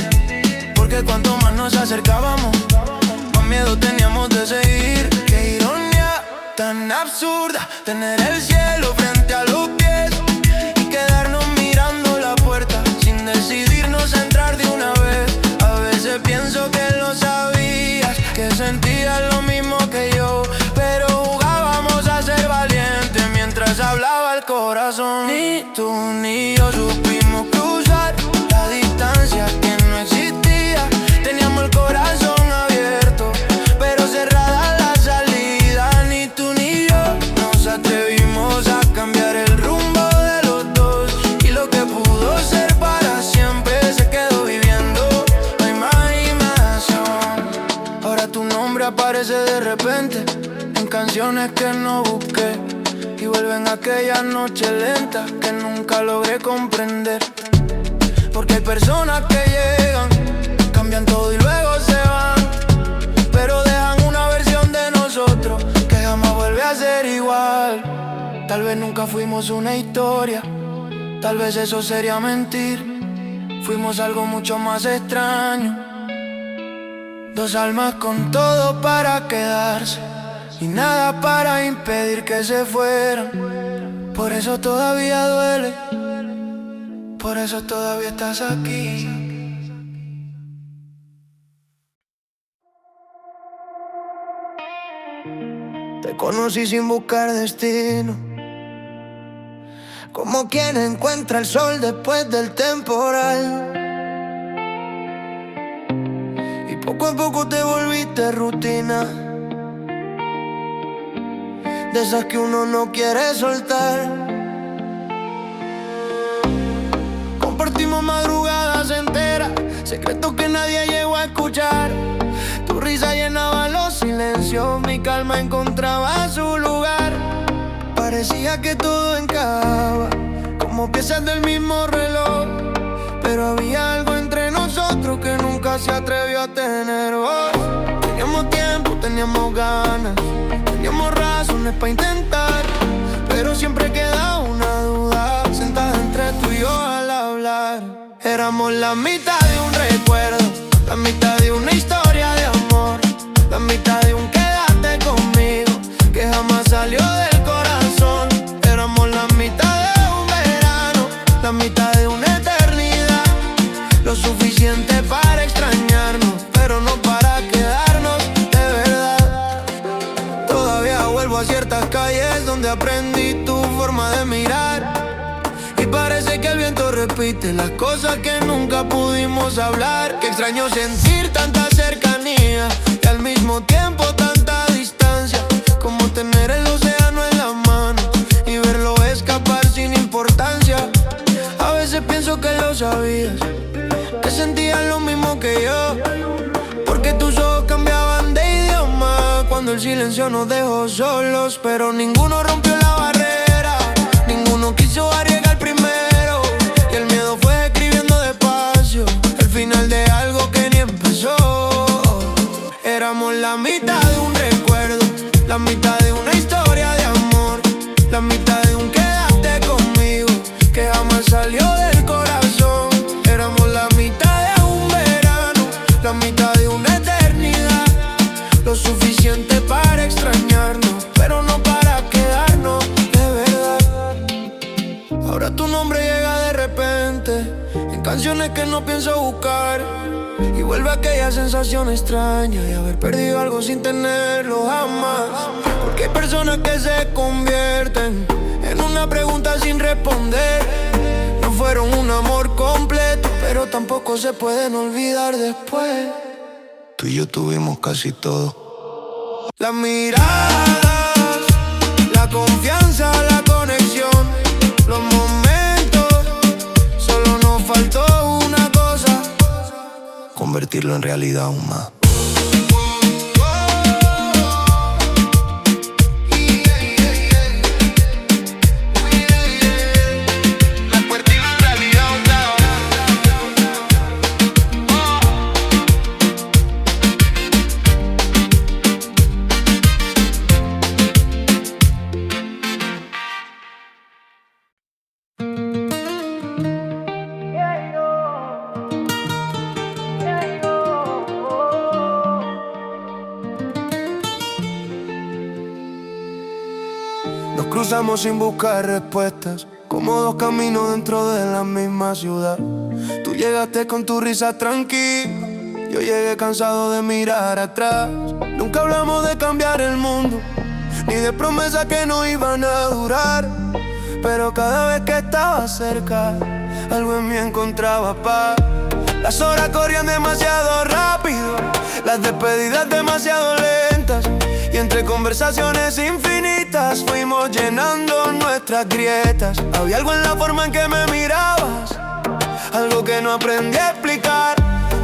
porque cuanto más nos acercábamos, más miedo teníamos de seguir. Qué ironía tan absurda, tener el cielo frente a los pies y quedarnos mirando la puerta sin decidirnos a entrar de una vez. A veces pienso que lo sabías, que sentías lo mismo que yo, pero jugábamos a ser valientes mientras hablaba el corazón. Ni tú ni yo supimos cruzar la distancia que no existía. Teníamos el corazón abierto, pero cerrada la salida. Ni tú ni yo nos atrevimos a cambiar el rumbo de los dos, y lo que pudo ser para siempre se quedó viviendo la imaginación. Ahora tu nombre aparece de repente en canciones que no busqué, y vuelven aquellas noches lentas que nunca logré comprender. Porque hay personas que llegan, cambian todo y luego se van, pero dejan una versión de nosotros que jamás vuelve a ser igual. Tal vez nunca fuimos una historia, tal vez eso sería mentir. Fuimos algo mucho más extraño, dos almas con todo para quedarse y nada para impedir que se fueran. Por eso todavía duele, por eso todavía estás aquí. Te conocí sin buscar destino, como quien encuentra el sol después del temporal. Y poco a poco te volviste rutina, de esas que uno no quiere soltar. Compartimos madrugadas enteras, secretos que nadie llegó a escuchar. Tu risa llenaba los silencios, mi calma encontraba su lugar. Parecía que todo encajaba, como piezas del mismo reloj, pero había algo entre nosotros otro que nunca se atrevió a tener voz. Teníamos tiempo, teníamos ganas, teníamos razones para intentar, pero siempre queda una duda sentada entre tú y yo al hablar. Éramos la mitad de un recuerdo, la mitad de una historia de amor, la mitad de un quédate conmigo que jamás salió del corazón. Éramos la mitad de un verano, la mitad de una eternidad, lo suficiente para extrañarnos, pero no para quedarnos de verdad. Todavía vuelvo a ciertas calles donde aprendí tu forma de mirar, y parece que el viento repite las cosas que nunca pudimos hablar. Que extraño sentir tanta cercanía y al mismo tiempo tanta distancia, como tener el océano en la mano y verlo escapar sin importancia. A veces pienso que lo sabías, que sentías lo mismo que yo, porque tus ojos cambiaban de idioma cuando el silencio nos dejó solos. Pero ninguno rompió la barrera, ninguno quiso arriesgar primero, y el miedo fue escribiendo despacio el final de algo que ni empezó. Éramos la mitad de un recuerdo, la mitad de una historia de amor, la mitad de un quédate conmigo que jamás salió del corazón. Éramos la mitad de un verano, la mitad de una eternidad, lo suficiente para extrañarnos, pero no para quedarnos de verdad. Ahora tu nombre llega de repente en canciones que no pienso buscar, y vuelve aquella sensación extraña de haber perdido algo sin tenerlo jamás. Porque hay personas que se convierten en una pregunta sin responder. No fueron un amor completo, pero tampoco se pueden olvidar después. Tú y yo tuvimos casi todo: las miradas, la confianza, la conexión, los momentos. Solo nos faltó una cosa: convertirlo en realidad aún más. Nos cruzamos sin buscar respuestas, como dos caminos dentro de la misma ciudad. Tú llegaste con tu risa tranquila, yo llegué cansado de mirar atrás. Nunca hablamos de cambiar el mundo, ni de promesas que no iban a durar, pero cada vez que estaba cerca, algo en mí encontraba paz. Las horas corrían demasiado rápido, las despedidas demasiado lentas, y entre conversaciones infinitas fuimos llenando nuestras grietas. Había algo en la forma en que me mirabas, algo que no aprendí a explicar,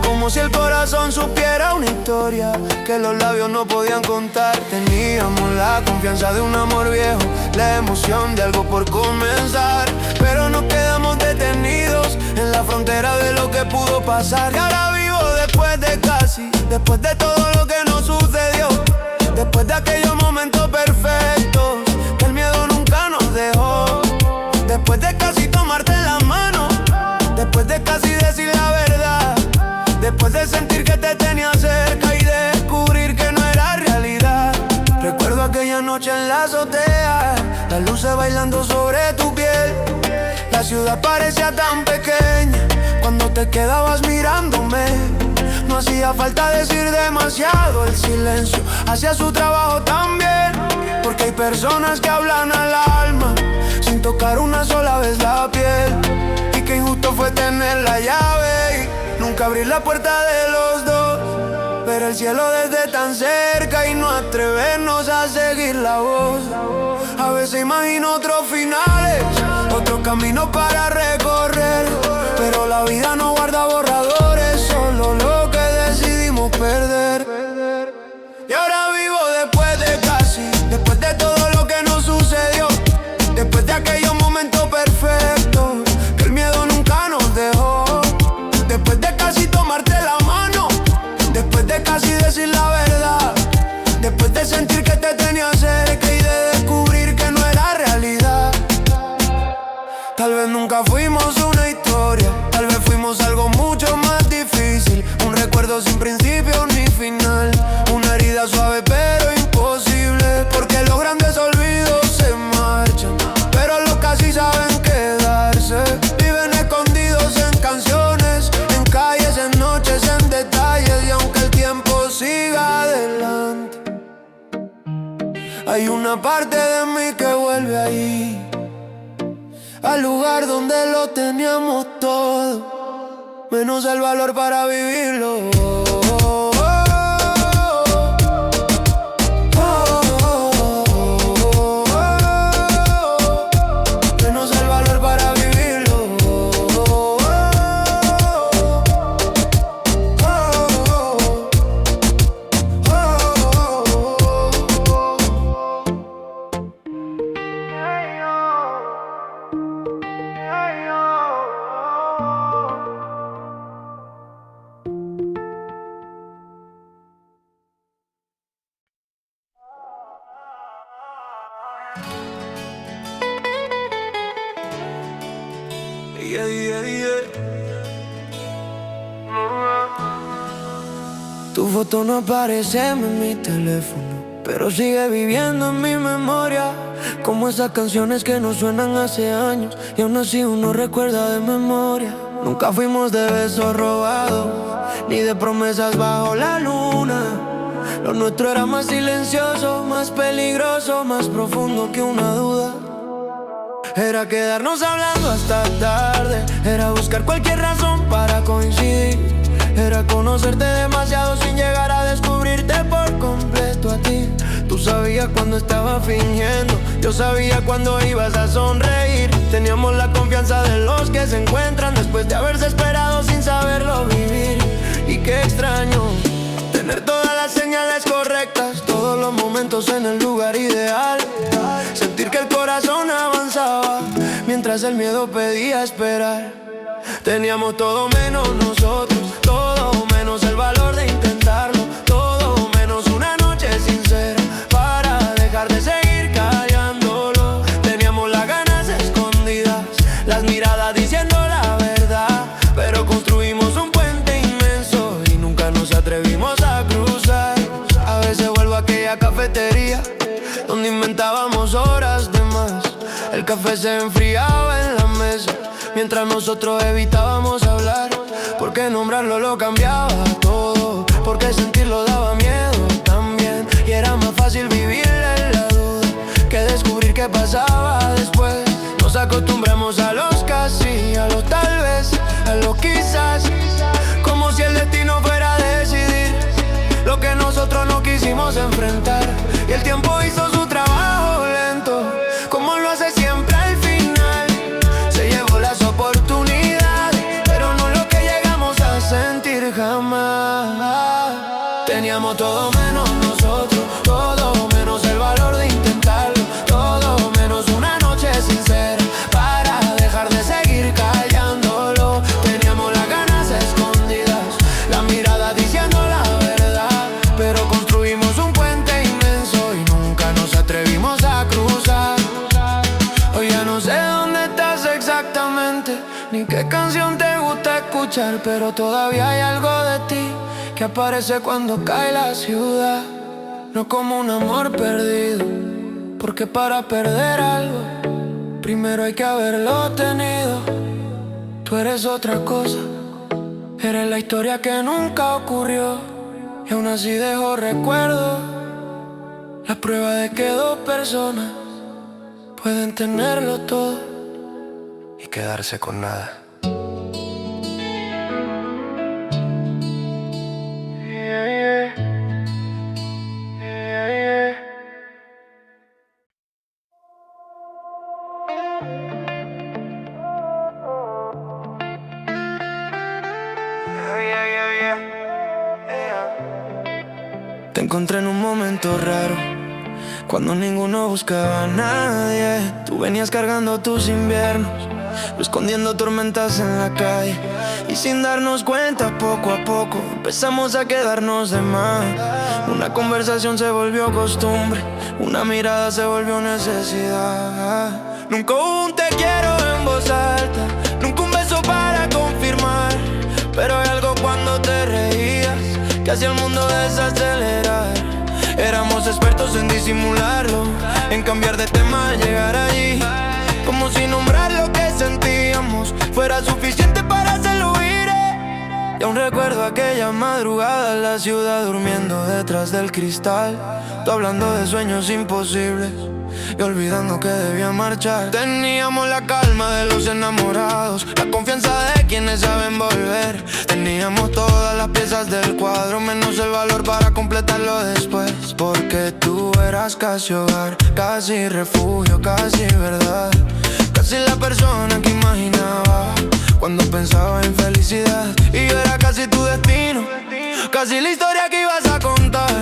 como si el corazón supiera una historia que los labios no podían contar. Teníamos la confianza de un amor viejo, la emoción de algo por comenzar, pero nos quedamos detenidos en la frontera de lo que pudo pasar. Y ahora vivo después de todo lo que nos sucedió, después de aquellos momentos perfectos que el miedo nunca nos dejó, después de casi tomarte la mano, después de casi decir la verdad, después de sentir que te tenía cerca y descubrir que no era realidad. Recuerdo aquella noche en la azotea, las luces bailando sobre tu piel. La ciudad parecía tan pequeña cuando te quedabas mirándome. No hacía falta decir demasiado, el silencio hacía su trabajo también. Porque hay personas que hablan al alma sin tocar una sola vez la piel. Y qué injusto fue tener la llave y nunca abrir la puerta de los dos, ver el cielo desde tan cerca y no atrevernos a seguir la voz. A veces imagino otros finales, otros caminos para recorrer, pero la vida no guarda borradores, solo lo que decidimos perder. Y ahora vivo después de todo lo que nos sucedió, después de aquellos momentos perfectos que el miedo nunca nos dejó, después de casi tomarte sentir que te tenía cerca y de descubrir que no era realidad. Tal vez nunca fuimos una historia, tal vez fuimos algo mucho más difícil. Un recuerdo sin principio ni final, una herida suave pero imposible. Porque los grandes olvidos se marchan, pero los que sí saben quedarse viven escondidos en canciones, en calles, en noches, en detalles. Y aunque el tiempo siga adelante, hay una parte de mí que vuelve ahí, al lugar donde lo teníamos todo, menos el valor para vivirlo. Menos el valor para vivirlo. Yeah, yeah, yeah. Tu foto no aparece en mi teléfono, pero sigue viviendo en mi memoria, como esas canciones que no suenan hace años y aún así uno recuerda de memoria. Nunca fuimos de besos robados, ni de promesas bajo la luna. Lo nuestro era más silencioso, más peligroso, más profundo que una duda. Era quedarnos hablando hasta tarde, era buscar cualquier razón para coincidir, era conocerte demasiado sin llegar a descubrirte por completo a ti. Tú sabías cuando estaba fingiendo, yo sabía cuando ibas a sonreír. Teníamos la confianza de los que se encuentran después de haberse esperado sin saberlo vivir. Y qué extraño tener todas las señales correctas, todos los momentos en el lugar ideal. Sentir que el corazón avanzaba mientras el miedo pedía esperar. Teníamos todo menos nosotros, todo menos el valor de intentarlo, todo menos una noche sincera para dejar de seguir callándolo. Teníamos las ganas escondidas, las miradas diciendo la verdad, pero construimos un puente inmenso y nunca nos atrevimos a cruzar. A veces vuelvo a aquella cafetería donde inventábamos horas de más. El café se enfriaba en la mesa mientras nosotros evitábamos hablar, porque nombrarlo lo cambiaba todo, porque sentirlo daba miedo también. Y era más fácil vivir en la duda que descubrir qué pasaba después. Nos acostumbramos a los casi, a los tal vez, a los quizás, como si el destino fuera a decidir lo que nosotros no quisimos enfrentar. Y el tiempo hizo su trabajo lento, como lo hace siempre al final. Se llevó las oportunidades, pero no lo que llegamos a sentir jamás. Teníamos todo menos nosotros, todo menos el valor de intentarlo, todo menos una noche sincera para dejar de seguir callándolo. Teníamos las ganas escondidas, la mirada diciendo la verdad, pero construimos un puente inmenso y nunca nos atrevimos a cruzar. Hoy ya no sé dónde estás exactamente, ni qué canción te gusta escuchar, pero todavía hay algo de ti que aparece cuando cae la ciudad. No como un amor perdido, porque para perder algo primero hay que haberlo tenido. Tú eres otra cosa, eres la historia que nunca ocurrió, y aún así dejo recuerdo, la prueba de que dos personas pueden tenerlo todo y quedarse con nada. Te encontré en un momento raro, Cuando ninguno buscaba a nadie, tú venías cargando tus inviernos, escondiendo tormentas en la calle. Y sin darnos cuenta, poco a poco empezamos a quedarnos de más. Una conversación se volvió costumbre, una mirada se volvió necesidad. Nunca hubo un te quiero en voz alta, nunca un beso para confirmar. Pero hay algo cuando te reías que hacía el mundo desacelerar. Éramos expertos en disimularlo, en cambiar de tema, llegar allí, como si nombrar lo que sentíamos fuera suficiente para hacerlo huir. Y aún recuerdo aquella madrugada en la ciudad, durmiendo detrás del cristal, tú hablando de sueños imposibles y olvidando que debía marchar. Teníamos la calma de los enamorados, la confianza de quienes saben volver. Teníamos todas las piezas del cuadro, menos el valor para completarlo después. Porque tú eras casi hogar, casi refugio, casi verdad, casi la persona que imaginaba cuando pensaba en felicidad. Y yo era casi tu destino, casi la historia que ibas a contar.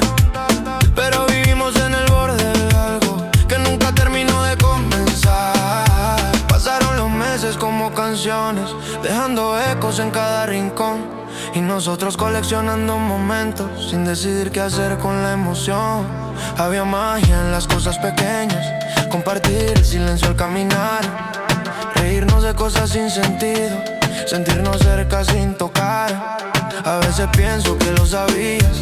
Pero vivimos en el borde de algo que nunca terminó de comenzar. Pasaron los meses como canciones, dejando ecos en cada rincón. Y nosotros coleccionando momentos, sin decidir qué hacer con la emoción. Había magia en las cosas pequeñas, compartir el silencio al caminar, reírnos de cosas sin sentido, sentirnos cerca sin tocar. A veces pienso que lo sabías,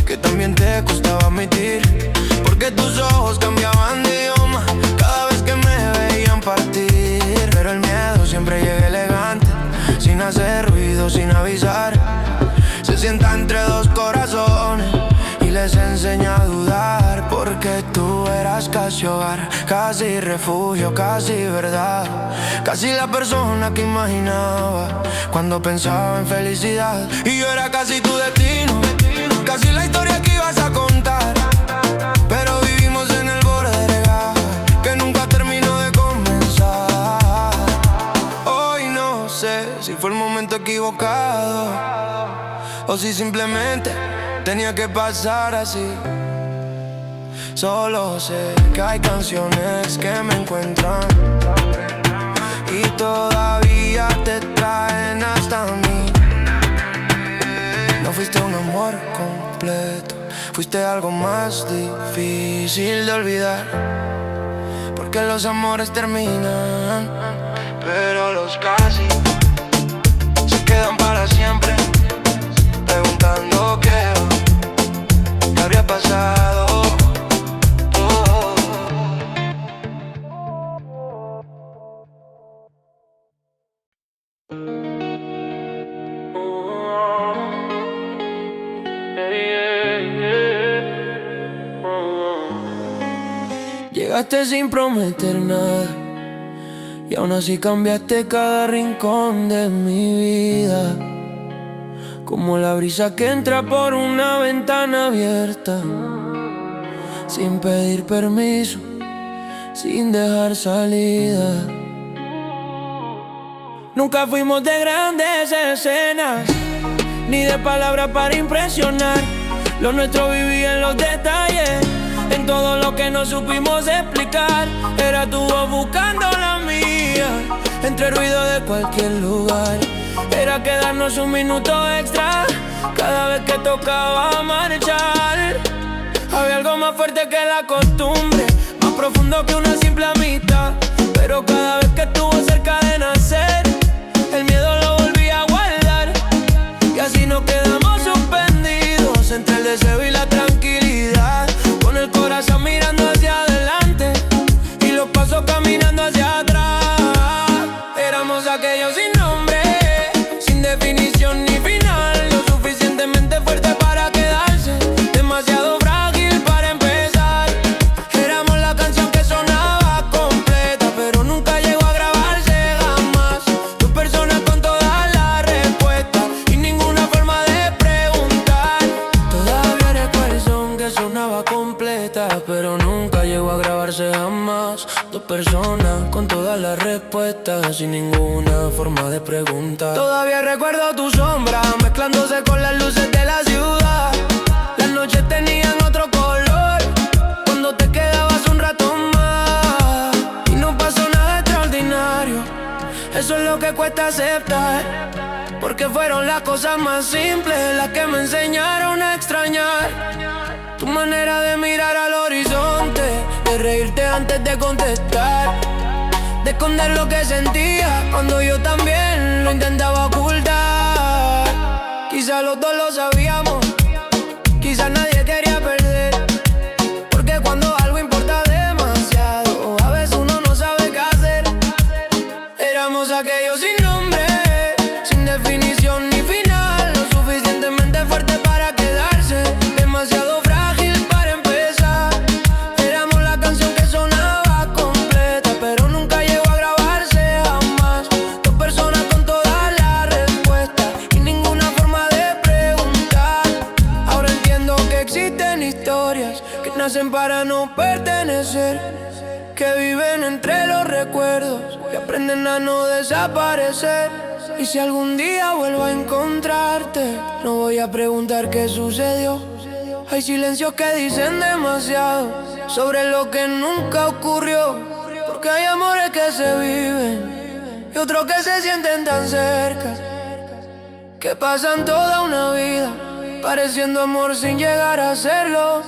que también te costaba admitir, porque tus ojos cambiaban de idioma cada vez que me veían partir. Pero el miedo siempre llega elegante, sin hacer ruido, sin avisar. Se sienta entre dos corazones y les enseña a dudar. Porque tú eras casi hogar, casi refugio, casi verdad, casi la persona que imaginaba cuando pensaba en felicidad. Y yo era casi tu destino, casi la historia que ibas a contar. Pero vivimos en el borde de gas que nunca terminó de comenzar. Hoy no sé si fue el momento equivocado o si simplemente tenía que pasar así. Solo sé que hay canciones que me encuentran y todavía te traen hasta mí. No fuiste un amor completo, fuiste algo más difícil de olvidar. Porque los amores terminan, pero los casi se quedan para siempre, preguntando qué habría pasado. Llegaste sin prometer nada y aún así cambiaste cada rincón de mi vida, como la brisa que entra por una ventana abierta, sin pedir permiso, sin dejar salida. Nunca fuimos de grandes escenas, ni de palabras para impresionar. Lo nuestro vivía en los detalles, en todo lo que no supimos explicar. Era tu voz buscando la mía, entre ruido de cualquier lugar. Era quedarnos un minuto extra cada vez que tocaba marchar. Había algo más fuerte que la costumbre, más profundo que una simple amistad. Pero cada vez que estuvo cerca de nacer, el miedo lo volvía a guardar. Y así nos quedamos suspendidos entre el deseo y la tranquilidad, con el corazón mirando hacia adelante y los pasos caminando hacia atrás. Éramos aquellos sin nombre, sin definición ni final, lo suficientemente fuerte para quedarse, demasiado frágil para empezar. Éramos la canción que sonaba completa, pero nunca llegó a grabarse jamás. Dos personas con todas las respuestas y ninguna forma de preguntar. Todavía recuerdo que sonaba completa, pero nunca llegó a grabarse jamás. Dos personas con todas las respuestas sin ninguna forma de preguntar. Todavía recuerdo tu sombra mezclándose con las luces de la ciudad. Las noches tenían otro color cuando te quedabas lo que cuesta aceptar, porque fueron las cosas más simples las que me enseñaron a extrañar. Tu manera de mirar al horizonte, de reírte antes de contestar, de esconder lo que sentía cuando yo también lo intentaba ocultar. Quizá los dos lo sabíamos, quizá nadie quería perder, porque cuando algo importa demasiado, a veces uno no sabe qué hacer. Éramos aquellos sin nombre, sin definición ni final, lo suficientemente fuerte para quedarse, demasiado frágil para empezar. Éramos la canción que sonaba completa, pero nunca llegó a grabarse jamás. Dos personas con todas las respuestas y ninguna forma de preguntar. Ahora entiendo que existen historias que nacen para no pertenecer, que viven entre los recuerdos y aprenden a no desaparecer. Y si algún día vuelvo a encontrarte, no voy a preguntar qué sucedió. Hay silencios que dicen demasiado sobre lo que nunca ocurrió, porque hay amores que se viven y otros que se sienten tan cerca, que pasan toda una vida pareciendo amor sin llegar a serlo.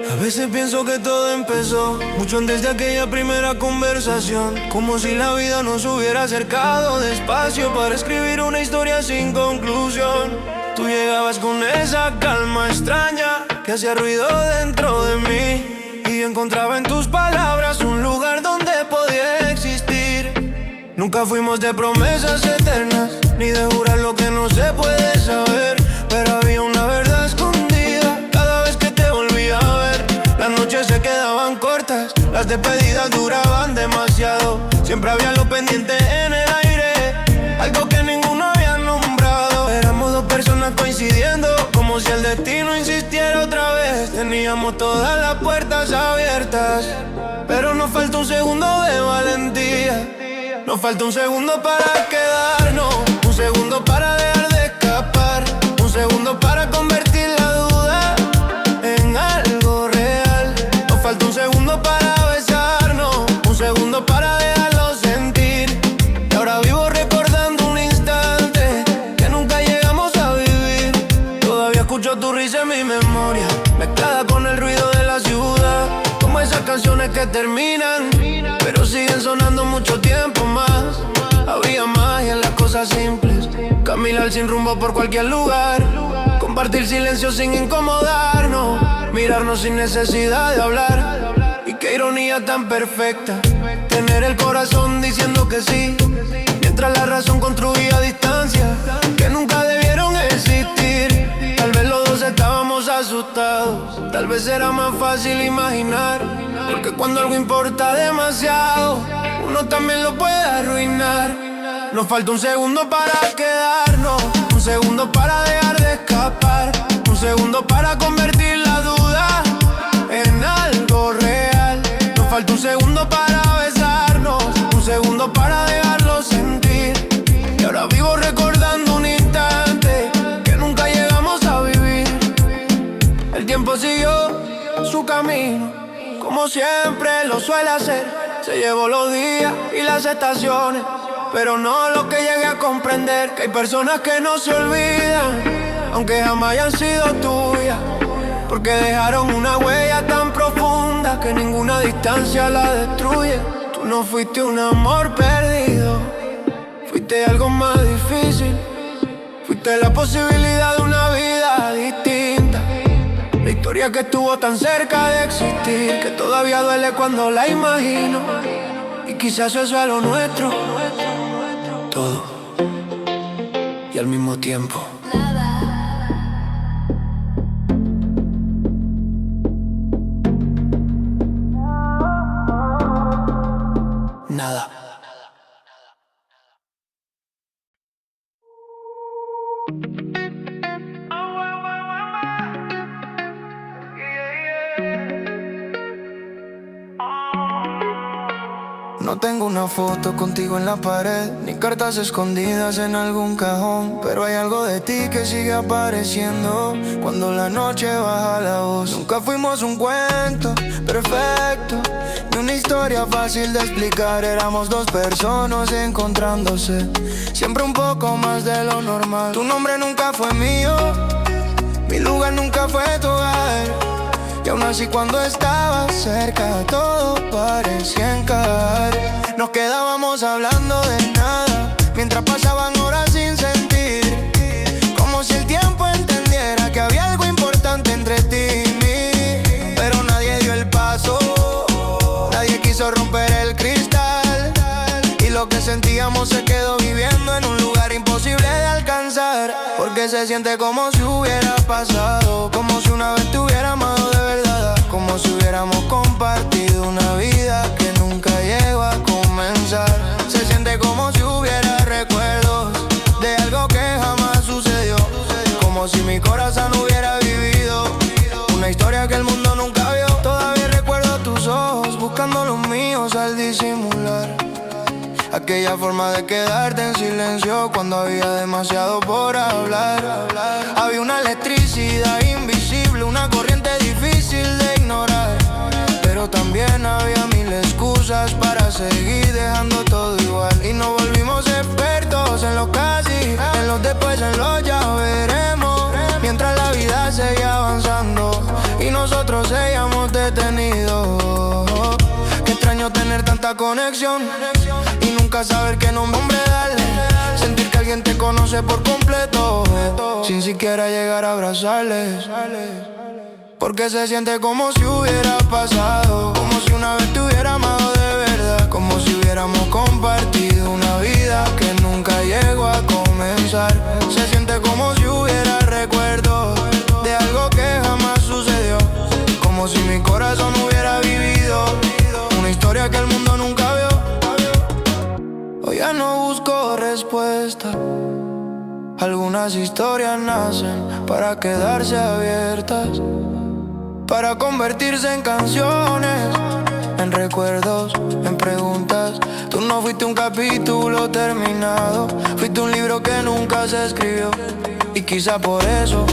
A veces pienso que todo empezó mucho antes de aquella primera conversación, como si la vida nos hubiera acercado despacio para escribir una historia sin conclusión. Tú llegabas con esa calma extraña que hacía ruido dentro de mí, y yo encontraba en tus palabras un lugar donde podía existir. Nunca fuimos de promesas eternas, ni de jurar lo que no se puede saber, pero había una verdad escondida cada vez que te volvía a ver. Las noches se quedaban cortas, las despedidas duraban demasiado. Siempre había lo pendiente en el aire, algo que ninguno había nombrado. Éramos dos personas coincidiendo, como si el destino insistiera otra vez. Teníamos todas las puertas abiertas, pero nos falta un segundo de valentía. Nos falta un segundo para quedarnos, un segundo para dejar de escapar, un segundo para convertir la duda en algo real. Nos falta un segundo para besarnos, un segundo para dejarlo sentir. Y ahora vivo recordando un instante que nunca llegamos a vivir. Todavía escucho tu risa en mi memoria, mezclada con el ruido de la ciudad, como esas canciones que terminan pero siguen sonando mucho tiempo más. Había magia en las cosas simples, caminar sin rumbo por cualquier lugar, compartir silencio sin incomodarnos, mirarnos sin necesidad de hablar. Y qué ironía tan perfecta, tener el corazón diciendo que sí, mientras la razón construía distancia que nunca debieron existir. Tal vez los dos estábamos asustados, tal vez era más fácil imaginar, porque cuando algo importa demasiado, uno también lo puede arruinar. Nos falta un segundo para quedarnos, un segundo para dejar de escapar, un segundo para convertir la duda en algo real. Nos falta un segundo para besarnos, un segundo para dejarlo sentir. Y ahora vivo recordando un instante que nunca llegamos a vivir. El tiempo siguió su camino, como siempre lo suele hacer. Se llevó los días y las estaciones, pero no lo que llegué a comprender, que hay personas que no se olvidan, aunque jamás hayan sido tuyas, porque dejaron una huella tan profunda que ninguna distancia la destruye. Tú no fuiste un amor perdido, fuiste algo más difícil, fuiste la posibilidad de una vida distinta, la historia que estuvo tan cerca de existir, que todavía duele cuando la imagino. Y quizás eso es lo nuestro, todo y al mismo tiempo nada. No tengo una foto contigo en la pared, ni cartas escondidas en algún cajón, pero hay algo de ti que sigue apareciendo cuando la noche baja la voz. Nunca fuimos un cuento perfecto, ni una historia fácil de explicar. Éramos dos personas encontrándose, siempre un poco más de lo normal. Tu nombre nunca fue mío, mi lugar nunca fue tu hogar, y aún así cuando estabas cerca todo parecía encajar. Nos quedábamos hablando de nada, mientras pasaban horas sin sentir, como si el tiempo entendiera que había algo importante entre ti y mí. Pero nadie dio el paso, nadie quiso romper el cristal, y lo que sentíamos se quedó viviendo en un lugar imposible de alcanzar. Porque se siente como si hubiera pasado, como si una vez te hubiera amado de verdad, como si hubiéramos compartido una vida que nunca llegó a comenzar. Se siente como si hubiera recuerdos de algo que jamás sucedió, como si mi corazón hubiera vivido una historia que el mundo nunca vio. Todavía recuerdo tus ojos buscando los míos al disimular aquella forma de quedarte en silencio cuando había demasiado por hablar. Había una electricidad invisible, una corriente difícil de ignorar, pero también había mil excusas para seguir dejando todo igual. Y nos volvimos expertos en los casi, en los después, en los ya veremos, mientras la vida seguía avanzando y nosotros seguíamos detenidos. Qué extraño tener tanta conexión y nunca saber qué nombre darle, sentir que alguien te conoce por completo sin siquiera llegar a abrazarles. Porque se siente como si hubiera pasado, como si una vez te hubiera amado de verdad, como si hubiéramos compartido una vida que nunca llegó a comenzar. Se siente como si hubiera recuerdos de algo que jamás sucedió, como si mi corazón hubiera vivido una historia que el mundo nunca vio. Hoy ya no busco respuesta, algunas historias nacen para quedarse abiertas, para convertirse en canciones, en recuerdos, en preguntas. Tú no fuiste un capítulo terminado, fuiste un libro que nunca se escribió, y quizá por eso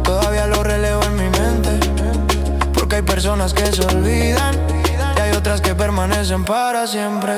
todavía lo relevo en mi mente. Porque hay personas que se olvidan y hay otras que permanecen para siempre.